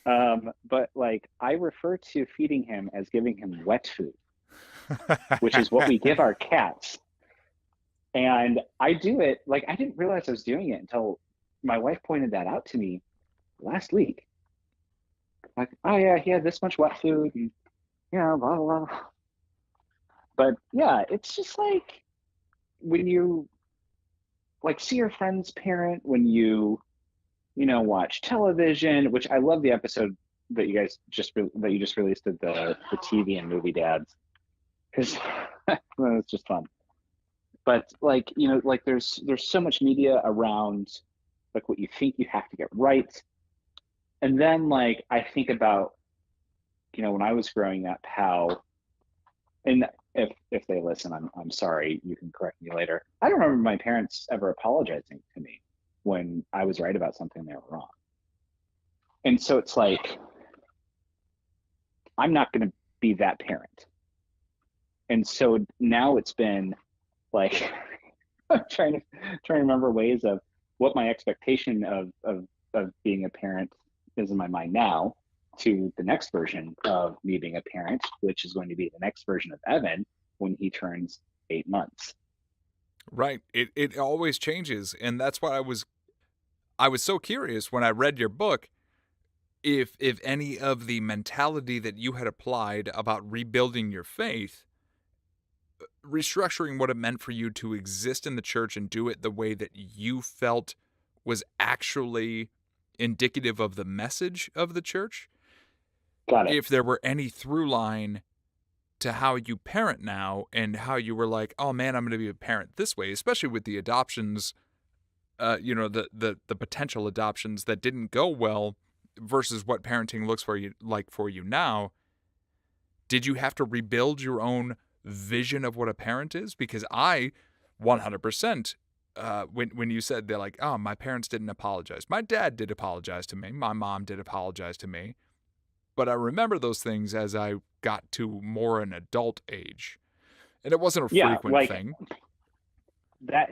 Speaker 2: But like I refer to feeding him as giving him wet food, which is what we give our cats. And I do it like I didn't realize I was doing it until my wife pointed that out to me last week. Like, oh yeah, he had this much wet food, and blah blah blah. But yeah, it's just like when you like see your friend's parent, when watch television, which I love the episode that that you just released of the TV and movie dads, because well, it's just fun. But like like there's so much media around like what you think you have to get right, and then like I think about when I was growing up, how, and if they listen, I'm sorry, you can correct me later. I don't remember my parents ever apologizing to me when I was right about something they were wrong. And so it's like I'm not going to be that parent. And so now it's been like I'm trying to remember ways of what my expectation of being a parent is in my mind now, to the next version of me being a parent, which is going to be the next version of Evan when he turns 8 months.
Speaker 1: Right. It always changes, and that's why I was so curious when I read your book if any of the mentality that you had applied about rebuilding your faith, restructuring what it meant for you to exist in the church and do it the way that you felt was actually indicative of the message of the church.
Speaker 2: Got it.
Speaker 1: If there were any through line to how you parent now and how you were like, oh man, I'm going to be a parent this way, especially with the adoptions, the potential adoptions that didn't go well versus what parenting looks for you now. Did you have to rebuild your own vision of what a parent is? Because I 100%, when you said they're like, oh, my parents didn't apologize. My dad did apologize to me. My mom did apologize to me. But I remember those things as I got to more an adult age. And it wasn't a
Speaker 2: Yeah,
Speaker 1: frequent
Speaker 2: like
Speaker 1: thing.
Speaker 2: that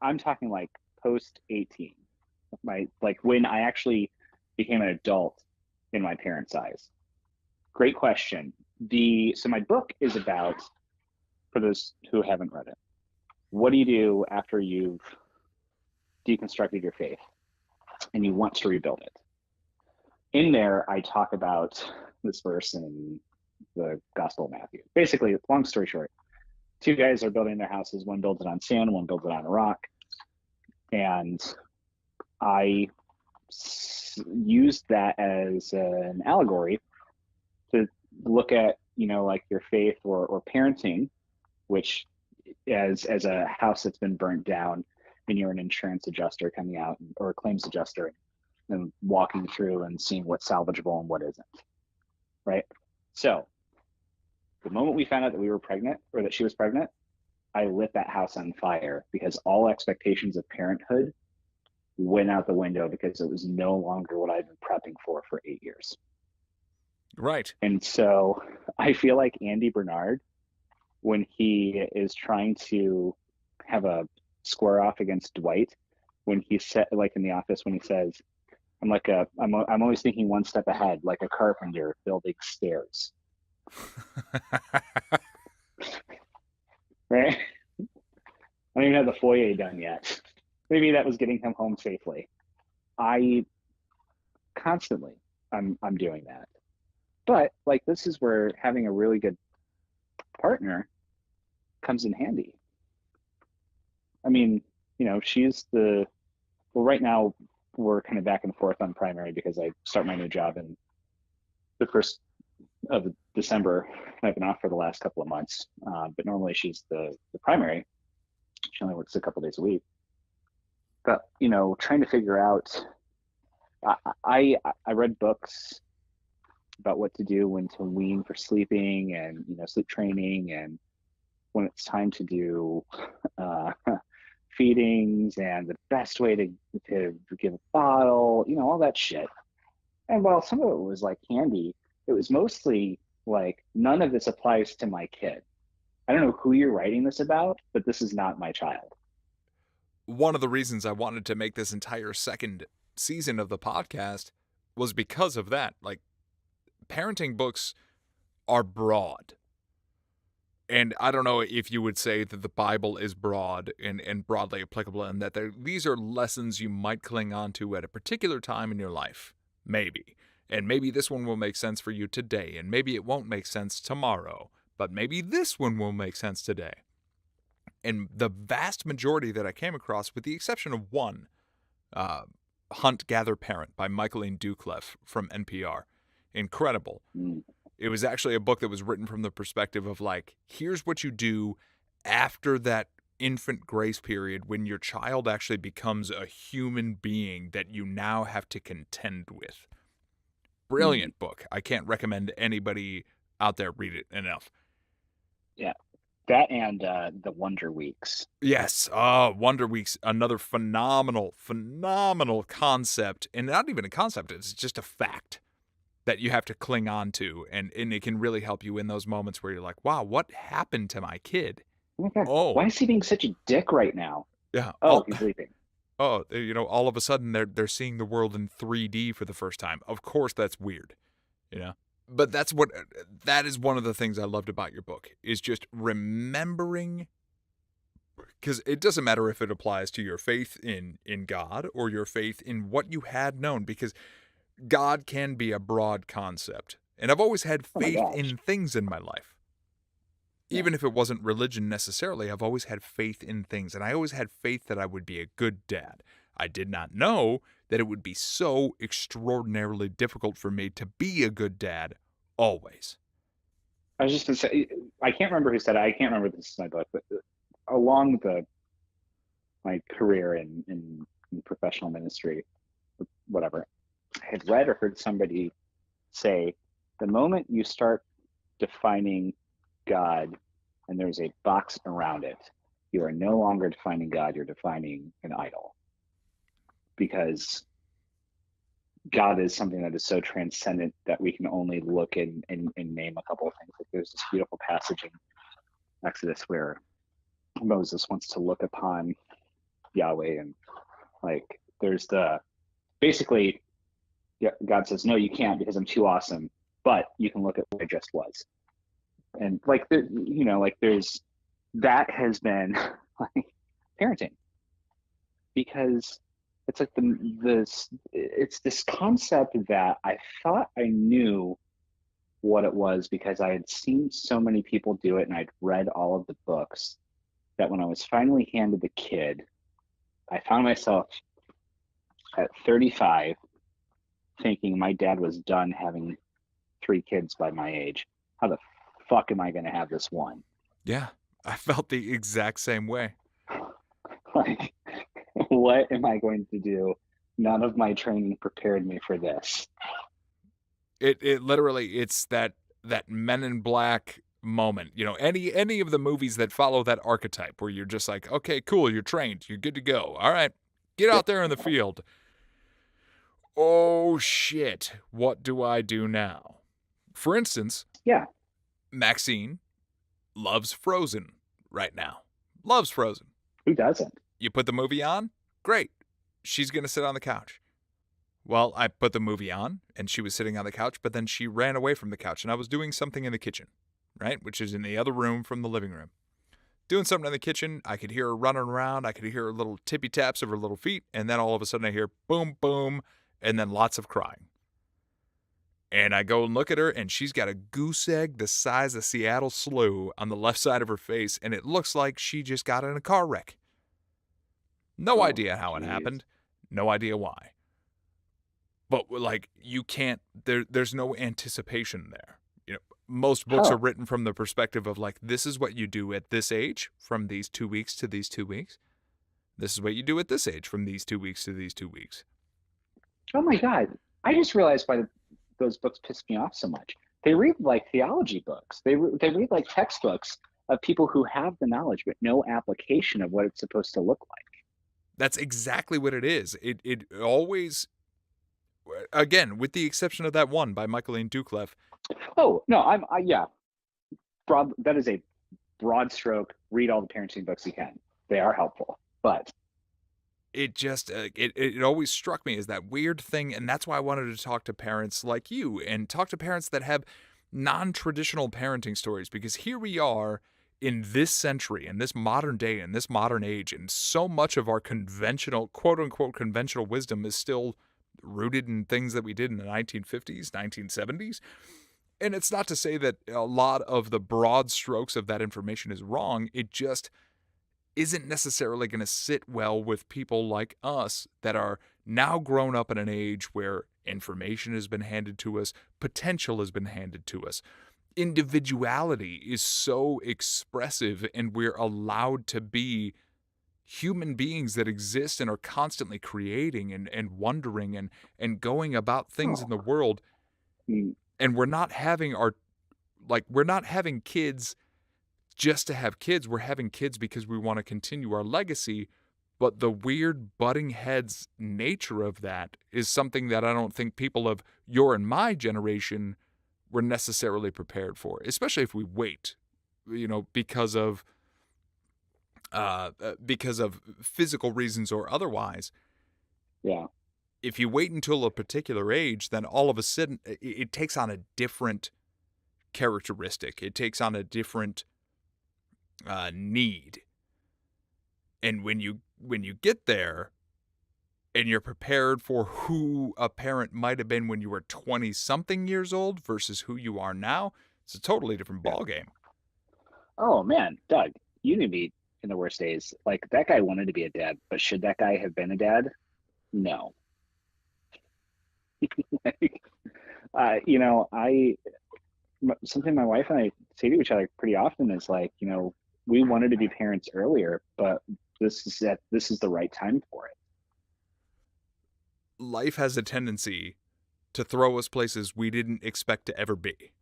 Speaker 2: I'm talking like post 18. My like when I actually became an adult in my parents' eyes. Great question. So my book is about, for those who haven't read it, what do you do after you've deconstructed your faith and you want to rebuild it? In there, I talk about this verse in the Gospel of Matthew. Basically, long story short, two guys are building their houses. One builds it on sand, one builds it on a rock. And I used that as an allegory to look at, like your faith or parenting, which as a house that's been burnt down and you're an insurance adjuster coming out, or a claims adjuster, and walking through and seeing what's salvageable and what isn't, right? So the moment we found out that we were pregnant, or that she was pregnant, I lit that house on fire, because all expectations of parenthood went out the window, because it was no longer what I've been prepping for 8 years.
Speaker 1: Right.
Speaker 2: And so I feel like Andy Bernard, when he is trying to have a square off against Dwight, when he said, like in The Office, when he says, I'm always thinking one step ahead, like a carpenter building stairs. Right? I don't even have the foyer done yet. Maybe that was getting him home safely. I constantly, I'm doing that. But like, this is where having a really good partner comes in handy. I mean, she's well, right now we're kind of back and forth on primary, because I start my new job in the 1st of December. I've been off for the last couple of months, but normally she's the primary. She only works a couple days a week. But trying to figure out, I read books about what to do when to wean for sleeping, and sleep training, and when it's time to do feedings, and the best way to give a bottle, all that shit. And while some of it was like candy, it was mostly like, none of this applies to my kid. I don't know who you're writing this about, but this is not my child.
Speaker 1: One of the reasons I wanted to make this entire second season of the podcast was because of that. Like, parenting books are broad. And I don't know if you would say that the Bible is broad and broadly applicable, and that these are lessons you might cling on to at a particular time in your life. Maybe. And maybe this one will make sense for you today, and maybe it won't make sense tomorrow. but maybe this one will make sense today. And the vast majority that I came across, with the exception of one, Hunt, Gather, Parent by Michaeline Doucleff from NPR. Incredible.
Speaker 2: Mm.
Speaker 1: It was actually a book that was written from the perspective of like, here's what you do after that infant grace period when your child actually becomes a human being that you now have to contend with. Brilliant book. I can't recommend anybody out there read it enough.
Speaker 2: Yeah. That and the Wonder Weeks.
Speaker 1: Yes. Wonder Weeks, another phenomenal concept. And not even a concept, it's just a fact that you have to cling on to. And it can really help you in those moments where you're like, wow, what happened to my kid?
Speaker 2: Oh my God.
Speaker 1: Oh.
Speaker 2: Why is he being such a dick right now?
Speaker 1: Yeah.
Speaker 2: Oh, he's leaving.
Speaker 1: Oh, all of a sudden they're seeing the world in 3D for the first time. Of course that's weird, But that is one of the things I loved about your book, is just remembering, because it doesn't matter if it applies to your faith in God or your faith in what you had known, because God can be a broad concept. And I've always had faith in things in my life. Even if it wasn't religion necessarily, I've always had faith in things. And I always had faith that I would be a good dad. I did not know that it would be so extraordinarily difficult for me to be a good dad always.
Speaker 2: I was just going to say, I can't remember who said it. I can't remember this is my book, but along my career in professional ministry, whatever, I had read or heard somebody say, the moment you start defining God and there's a box around it, you are no longer defining God, you're defining an idol. Because God is something that is so transcendent that we can only look and name a couple of things. Like there's this beautiful passage in Exodus where Moses wants to look upon Yahweh, and like there's basically God says, no, you can't because I'm too awesome, but you can look at what I just was. And like there's that has been like parenting, because it's like it's this concept that I thought I knew what it was because I had seen so many people do it and I'd read all of the books, that when I was finally handed the kid, I found myself at 35 thinking my dad was done having 3 kids by my age. How the fuck am I going to have this one?
Speaker 1: Yeah, I felt the exact same way.
Speaker 2: Like, what am I going to do? None of my training prepared me for this.
Speaker 1: It literally, it's that Men in Black moment. Any of the movies that follow that archetype where you're just like, okay, cool, you're trained, you're good to go. All right, get out there in the field. Oh shit, what do I do now? For instance, Maxine loves Frozen right now. Loves Frozen.
Speaker 2: Who doesn't?
Speaker 1: You put the movie on? Great. She's going to sit on the couch. Well, I put the movie on, and she was sitting on the couch, but then she ran away from the couch, and I was doing something in the kitchen, right? Which is in the other room from the living room. Doing something in the kitchen, I could hear her running around, I could hear her little tippy taps of her little feet, and then all of a sudden I hear boom, boom, and then lots of crying. And I go and look at her, and she's got a goose egg the size of Seattle Slough on the left side of her face, and it looks like she just got in a car wreck. No idea how it happened. No idea why. But like, you can't, there's no anticipation there. Most books are written from the perspective of like, this is what you do at this age from these 2 weeks to these 2 weeks. This is what you do at this age from these 2 weeks to these 2 weeks.
Speaker 2: Oh my God. I just realized why those books piss me off so much. They read like theology books. They read like textbooks of people who have the knowledge, but no application of what it's supposed to look like.
Speaker 1: That's exactly what it is. It always, again, with the exception of that one by Michaeline Doucleff.
Speaker 2: Oh, no, yeah. That is a broad stroke. Read all the parenting books you can. They are helpful, but
Speaker 1: it just, it always struck me as that weird thing, and that's why I wanted to talk to parents like you and talk to parents that have non-traditional parenting stories, because here we are in this century, in this modern day, in this modern age, and so much of our conventional, quote-unquote conventional wisdom is still rooted in things that we did in the 1950s, 1970s. And it's not to say that a lot of the broad strokes of that information is wrong. It just isn't necessarily going to sit well with people like us that are now grown up in an age where information has been handed to us, potential has been handed to us. Individuality is so expressive, and we're allowed to be human beings that exist and are constantly creating and wondering and going about things in
Speaker 2: Oh,
Speaker 1: the world.
Speaker 2: mm,
Speaker 1: And we're not having kids just to have kids. We're having kids because we want to continue our legacy. But the weird butting heads nature of that is something that I don't think people of your and my generation were necessarily prepared for, especially if we wait, because of physical reasons or otherwise.
Speaker 2: yeah,
Speaker 1: If you wait until a particular age, then all of a sudden it takes on a different characteristic. It takes on a different need. And when you get there and you're prepared for who a parent might have been when you were 20 something years old versus who you are now, it's a totally different
Speaker 2: yeah.
Speaker 1: ballgame.
Speaker 2: Oh man, Doug, you knew me in the worst days. Like that guy wanted to be a dad, but should that guy have been a dad? No. You know, something my wife and I say to each other pretty often is like, you know, we wanted to be parents earlier, but this is the right time for it.
Speaker 1: Life has a tendency to throw us places we didn't expect to ever be,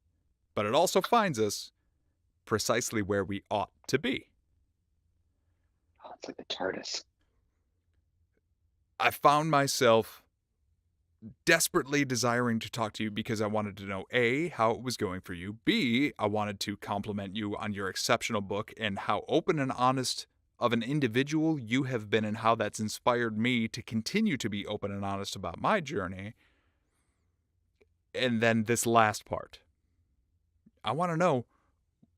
Speaker 1: but it also finds us precisely where we ought to be.
Speaker 2: Oh, it's like the TARDIS.
Speaker 1: I found myself desperately desiring to talk to you because I wanted to know A, how it was going for you, B, I wanted to compliment you on your exceptional book and how open and honest of an individual you have been, and how that's inspired me to continue to be open and honest about my journey. And then this last part, I want to know,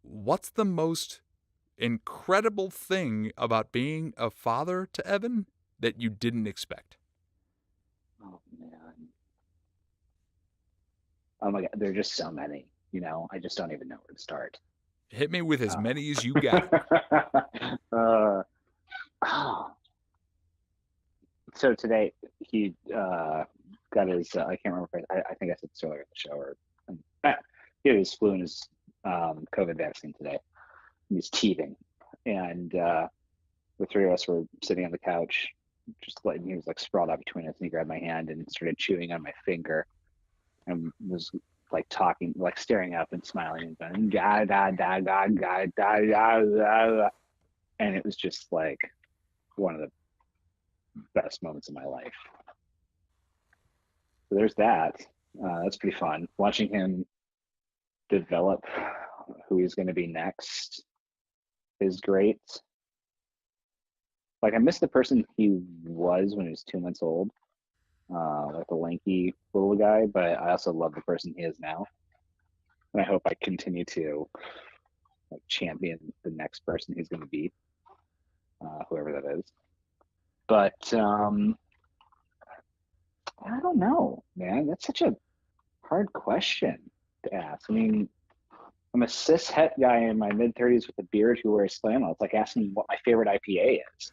Speaker 1: what's the most incredible thing about being a father to Evan that you didn't expect?
Speaker 2: Oh man. Oh my God, there are just so many, you know, I just don't even know where to start.
Speaker 1: Hit me with as
Speaker 2: Uh,
Speaker 1: many as you got.
Speaker 2: uh, oh. So today he got his, I can't remember, if I think I said this earlier in the show, or uh, he had his flu and his COVID vaccine today. He was teething. And the three of us were sitting on the couch, just letting, he was like sprawled out between us, and he grabbed my hand and started chewing on my finger and was like talking, like staring up and smiling and going, da, da, da, da, da, da, da, da. And it was just like one of the best moments of my life. So there's that. That's pretty fun. Watching him develop who he's going to be next is great. Like I miss the person he was when he was 2 months old, like the lanky little guy. But I also love the person he is now, and I hope I continue to like champion the next person he's going to be, whoever that is. But I don't know, man. That's such a hard question to ask. I mean, I'm a cis het guy in my mid 30s with a beard who wears flannel. It's like asking what my favorite IPA is.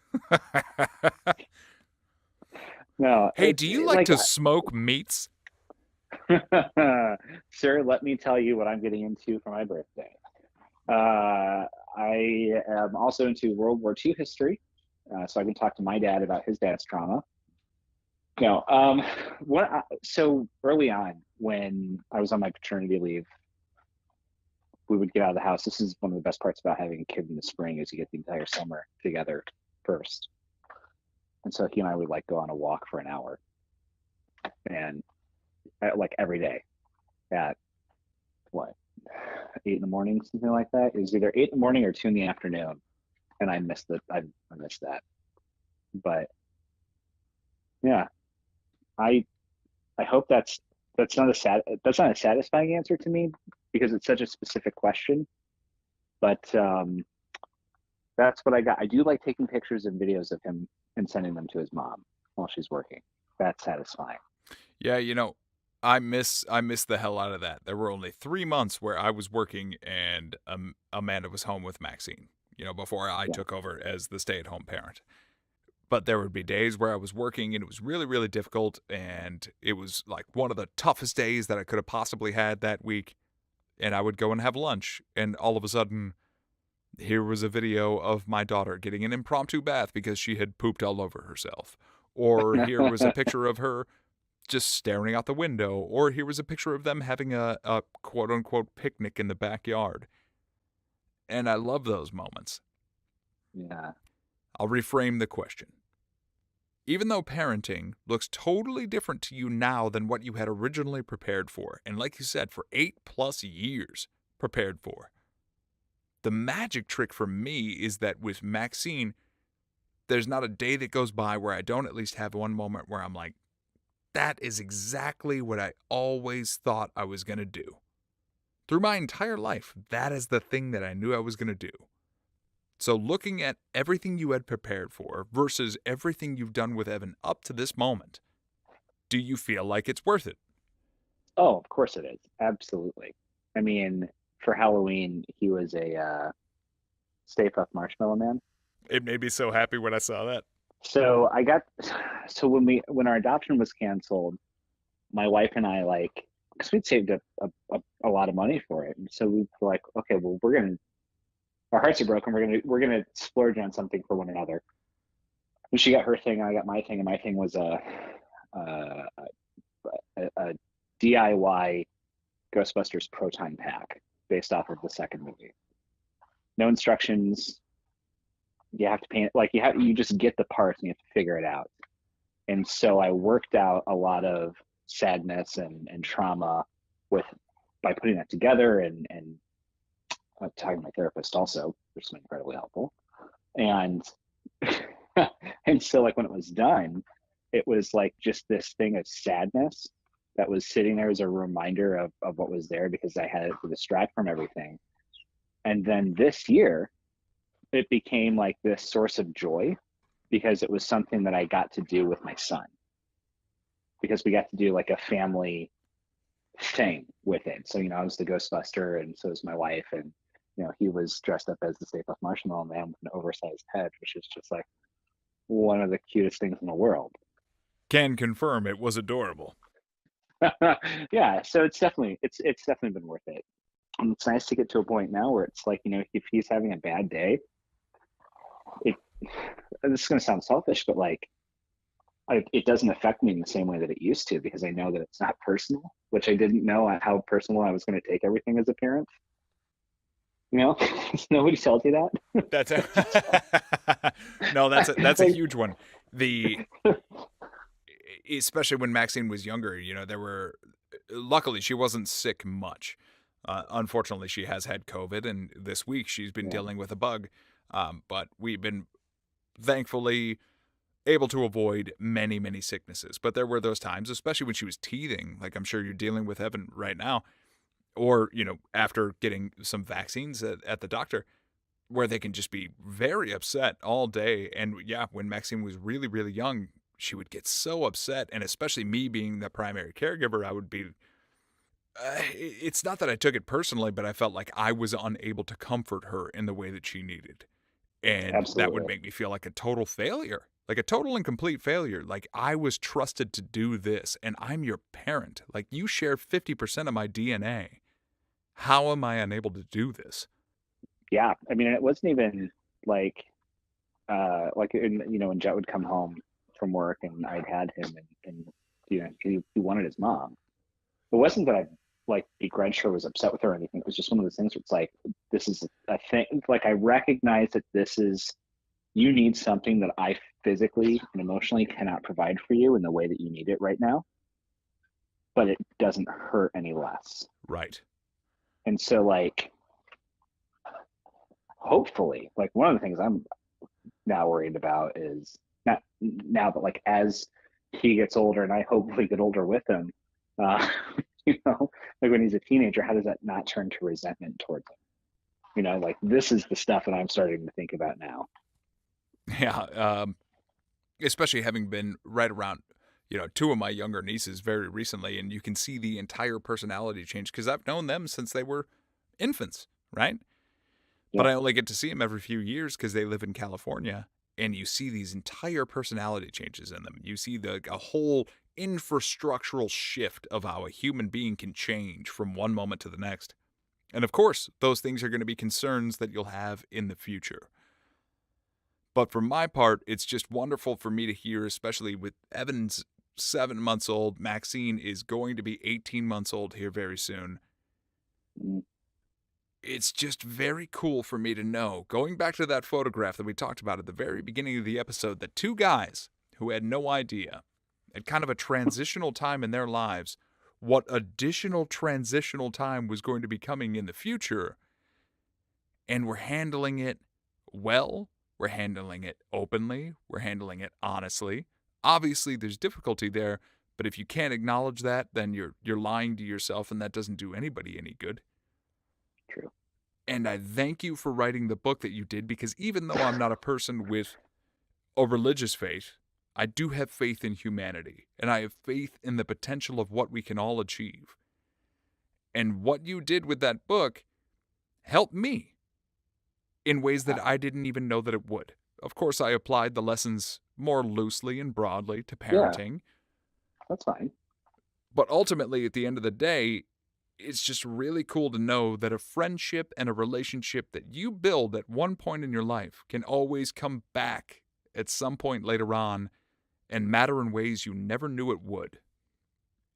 Speaker 2: No,
Speaker 1: Hey, do you like
Speaker 2: like,
Speaker 1: to smoke meats?
Speaker 2: sir, let me tell you what I'm getting into for my birthday. Uh, I am also into World War II history, so I can talk to my dad about his dad's trauma. No, so early on when I was on my paternity leave, we would get out of the house. This is one of the best parts about having a kid in the spring is you get the entire summer together first. And so he and I would like go on a walk for an hour, and like every day at what, 8 in the morning, something like that. It was either 8 in the morning or 2 in the afternoon, and I missed it. I missed that. But yeah, I I hope that's not a satisfying answer to me because it's such a specific question. But that's what I got. I do like taking pictures and videos of him and sending them to his mom while she's working. That's satisfying.
Speaker 1: Yeah, I miss the hell out of that. There were only 3 months where I was working and, Amanda was home with Maxine, before I
Speaker 2: Yeah.
Speaker 1: took over as the stay-at-home parent. But there would be days where I was working and it was really, really difficult, and it was, like, one of the toughest days that I could have possibly had that week, and I would go and have lunch, and all of a sudden, here was a video of my daughter getting an impromptu bath because she had pooped all over herself. Or here was a picture of her just staring out the window, or here was a picture of them having a quote-unquote picnic in the backyard. And I love those moments.
Speaker 2: Yeah.
Speaker 1: I'll reframe the question. Even though parenting looks totally different to you now than what you had originally prepared for, and like you said, for 8+ years prepared for, the magic trick for me is that with Maxine, there's not a day that goes by where I don't at least have one moment where I'm like, that is exactly what I always thought I was going to do. Through my entire life, that is the thing that I knew I was going to do. So looking at everything you had prepared for versus everything you've done with Evan up to this moment, do you feel like it's worth it?
Speaker 2: Oh, of course it is. Absolutely. I mean, for Halloween, he was a Stay Puft Marshmallow Man.
Speaker 1: It made me so happy when I saw that.
Speaker 2: So I got, so when our adoption was canceled, my wife and I because we'd saved a lot of money for it, and so we were like, okay, well, our hearts are broken. We're gonna splurge on something for one another. And she got her thing, and I got my thing, and my thing was a, a DIY Ghostbusters Proton Pack based off of the second movie. No instructions. You have to paint you just get the parts and you have to figure it out. And so I worked out a lot of sadness and trauma with by putting that together and talking to my therapist also, which has been incredibly helpful. And and so when it was done, it was just this thing of sadness that was sitting there as a reminder of what was there because I had it to distract from everything. And then this year, it became this source of joy because it was something that I got to do with my son. Because we got to do a family thing with it. So, I was the Ghostbuster and so was my wife. And, he was dressed up as the Stay Puft Marshmallow Man with an oversized head, which is just one of the cutest things in the world.
Speaker 1: Can confirm it was adorable.
Speaker 2: Yeah, so it's definitely been worth it. And it's nice to get to a point now where it's if he's having a bad day, this is going to sound selfish, but it doesn't affect me in the same way that it used to because I know that it's not personal, which I didn't know how personal I was going to take everything as a parent. Nobody tells you that.
Speaker 1: That's no, that's a huge one. Especially when Maxine was younger, luckily she wasn't sick much. Unfortunately, she has had COVID, and this week she's been
Speaker 2: Yeah.
Speaker 1: dealing with a bug. But we've been thankfully able to avoid many, many sicknesses. But there were those times, especially when she was teething, like I'm sure you're dealing with Evan right now, or, after getting some vaccines at the doctor, where they can just be very upset all day. And yeah, when Maxine was really, really young, she would get so upset. And especially me being the primary caregiver, I would be, it's not that I took it personally, but I felt like I was unable to comfort her in the way that she needed. And that would
Speaker 2: Absolutely.
Speaker 1: make me feel like a total failure, like a total and complete failure. Like I was trusted to do this and I'm your parent. Like you share 50% of my DNA. How am I unable to do this?
Speaker 2: Yeah, I mean, it wasn't even when Jet would come home from work and I'd had him and he wanted his mom. It wasn't that I begrudged her, was upset with her or anything. It was just one of those things where it's this is a thing. I recognize that you need something that I physically and emotionally cannot provide for you in the way that you need it right now, but it doesn't hurt any less.
Speaker 1: Right.
Speaker 2: And so hopefully, one of the things I'm now worried about is not now, but as he gets older and I hopefully get older with him, when he's a teenager, how does that not turn to resentment towards him? This is the stuff that I'm starting to think about now.
Speaker 1: Yeah. Especially having been right around, two of my younger nieces very recently, and you can see the entire personality change because I've known them since they were infants, right?
Speaker 2: Yeah.
Speaker 1: But I only get to see them every few years because they live in California, and you see these entire personality changes in them. You see a whole infrastructural shift of how a human being can change from one moment to the next. And of course, those things are going to be concerns that you'll have in the future. But for my part, it's just wonderful for me to hear, especially with Evan's 7 months old. Maxine is going to be 18 months old here very soon.
Speaker 2: Mm.
Speaker 1: It's just very cool for me to know, going back to that photograph that we talked about at the very beginning of the episode, that two guys who had no idea at kind of a transitional time in their lives what additional transitional time was going to be coming in the future, and we're handling it well, we're handling it openly, we're handling it honestly. Obviously, there's difficulty there, but if you can't acknowledge that, then you're lying to yourself, and that doesn't do anybody any good.
Speaker 2: True.
Speaker 1: And I thank you for writing the book that you did, because even though I'm not a person with a religious faith, I do have faith in humanity, and I have faith in the potential of what we can all achieve. And what you did with that book helped me in ways that I didn't even know that it would. Of course, I applied the lessons more loosely and broadly to parenting.
Speaker 2: Yeah, that's fine.
Speaker 1: But ultimately, at the end of the day, it's just really cool to know that a friendship and a relationship that you build at one point in your life can always come back at some point later on and matter in ways you never knew it would.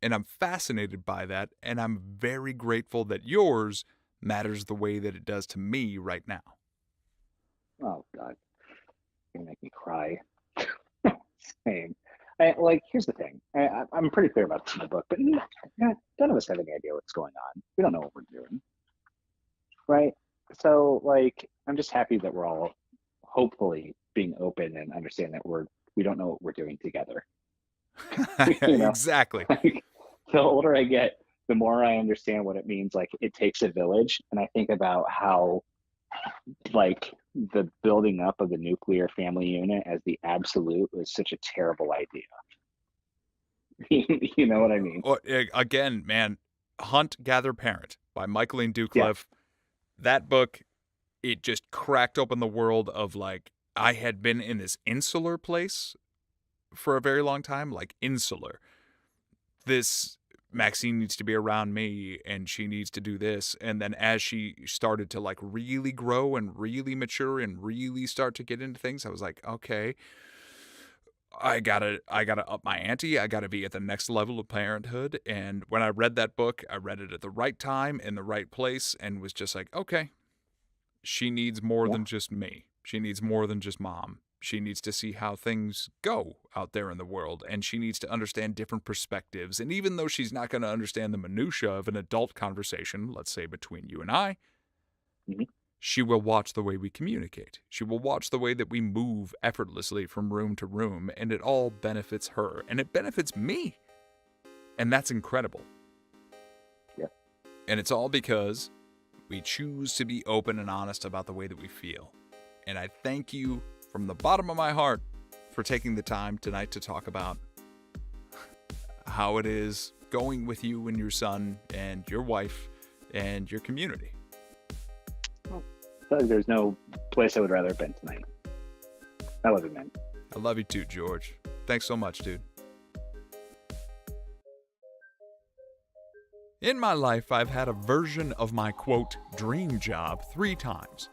Speaker 1: And I'm fascinated by that, and I'm very grateful that yours matters the way that it does to me right now.
Speaker 2: Oh, God. You're going to make me cry. Same. Here's the thing. I'm pretty clear about this in the book, but none of us have any idea what's going on. We don't know what we're doing. Right? So, I'm just happy that we're all hopefully being open and understand that we don't know what we're doing together.
Speaker 1: Exactly.
Speaker 2: The older I get, the more I understand what it means. It takes a village. And I think about how, the building up of the nuclear family unit as the absolute was such a terrible idea. You know what I mean?
Speaker 1: Again, man, Hunt, Gather, Parent by Michaeline Ducliffe. Yeah. That book, it just cracked open the world of I had been in this insular place for a very long time, insular. This Maxine needs to be around me and she needs to do this. And then as she started to really grow and really mature and really start to get into things, I was like, okay, I gotta up my ante. I gotta be at the next level of parenthood. And when I read that book, I read it at the right time in the right place and was just like, okay, she needs more than just me. She needs more than just mom. She needs to see how things go out there in the world, and she needs to understand different perspectives. And even though she's not going to understand the minutia of an adult conversation, let's say between you and I, she will watch the way we communicate. She will watch the way that we move effortlessly from room to room, and it all benefits her, and it benefits me. And that's incredible.
Speaker 2: Yeah.
Speaker 1: And it's all because we choose to be open and honest about the way that we feel. And I thank you from the bottom of my heart for taking the time tonight to talk about how it is going with you and your son and your wife and your community.
Speaker 2: Well, I feel like there's no place I would rather have been tonight. I love you, man.
Speaker 1: I love you too, George. Thanks so much, dude. In my life, I've had a version of my, quote, dream job 3 times.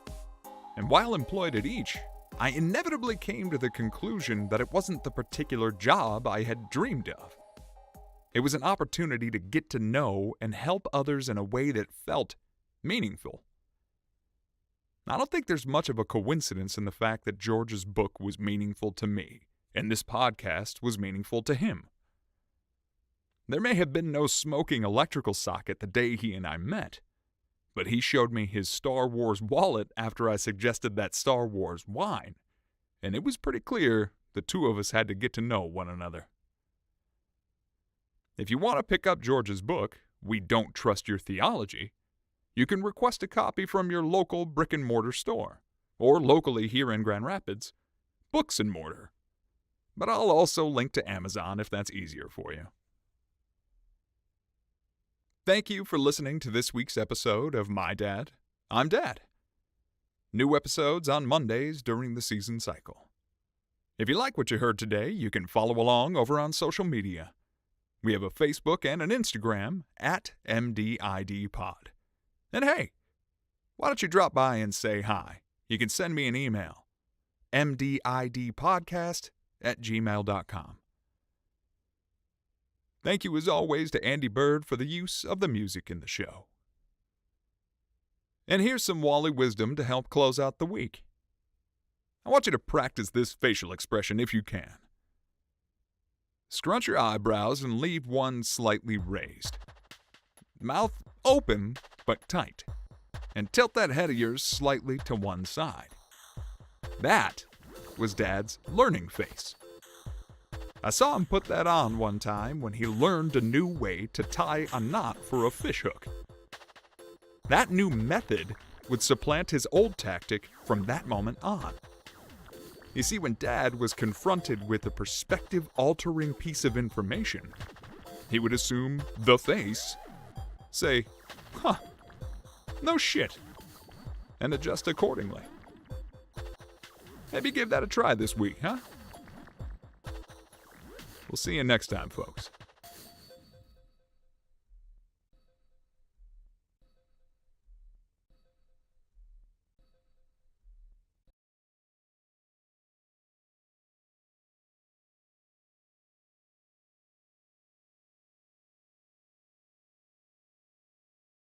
Speaker 1: And while employed at each, I inevitably came to the conclusion that it wasn't the particular job I had dreamed of. It was an opportunity to get to know and help others in a way that felt meaningful. I don't think there's much of a coincidence in the fact that George's book was meaningful to me, and this podcast was meaningful to him. There may have been no smoking electrical socket the day he and I met, but he showed me his Star Wars wallet after I suggested that Star Wars wine, and it was pretty clear the two of us had to get to know one another. If you want to pick up George's book, We Don't Trust Your Theology, you can request a copy from your local brick-and-mortar store, or locally here in Grand Rapids, Books and Mortar. but I'll also link to Amazon if that's easier for you. Thank you for listening to this week's episode of My Dad, I'm Dad. New episodes on Mondays during the season cycle. If you like what you heard today, you can follow along over on social media. We have a Facebook and an Instagram at MDIDpod. And hey, why don't you drop by and say hi? You can send me an email, mdidpodcast@gmail.com. Thank you as always to Andy Bird for the use of the music in the show. And here's some Wally wisdom to help close out the week. I want you to practice this facial expression if you can. Scrunch your eyebrows and leave one slightly raised. Mouth open but tight. And tilt that head of yours slightly to one side. That was Dad's learning face. I saw him put that on one time when he learned a new way to tie a knot for a fishhook. That new method would supplant his old tactic from that moment on. You see, when Dad was confronted with a perspective-altering piece of information, he would assume the face, say, "Huh, no shit," and adjust accordingly. Maybe give that a try this week, huh? We'll see you next time, folks.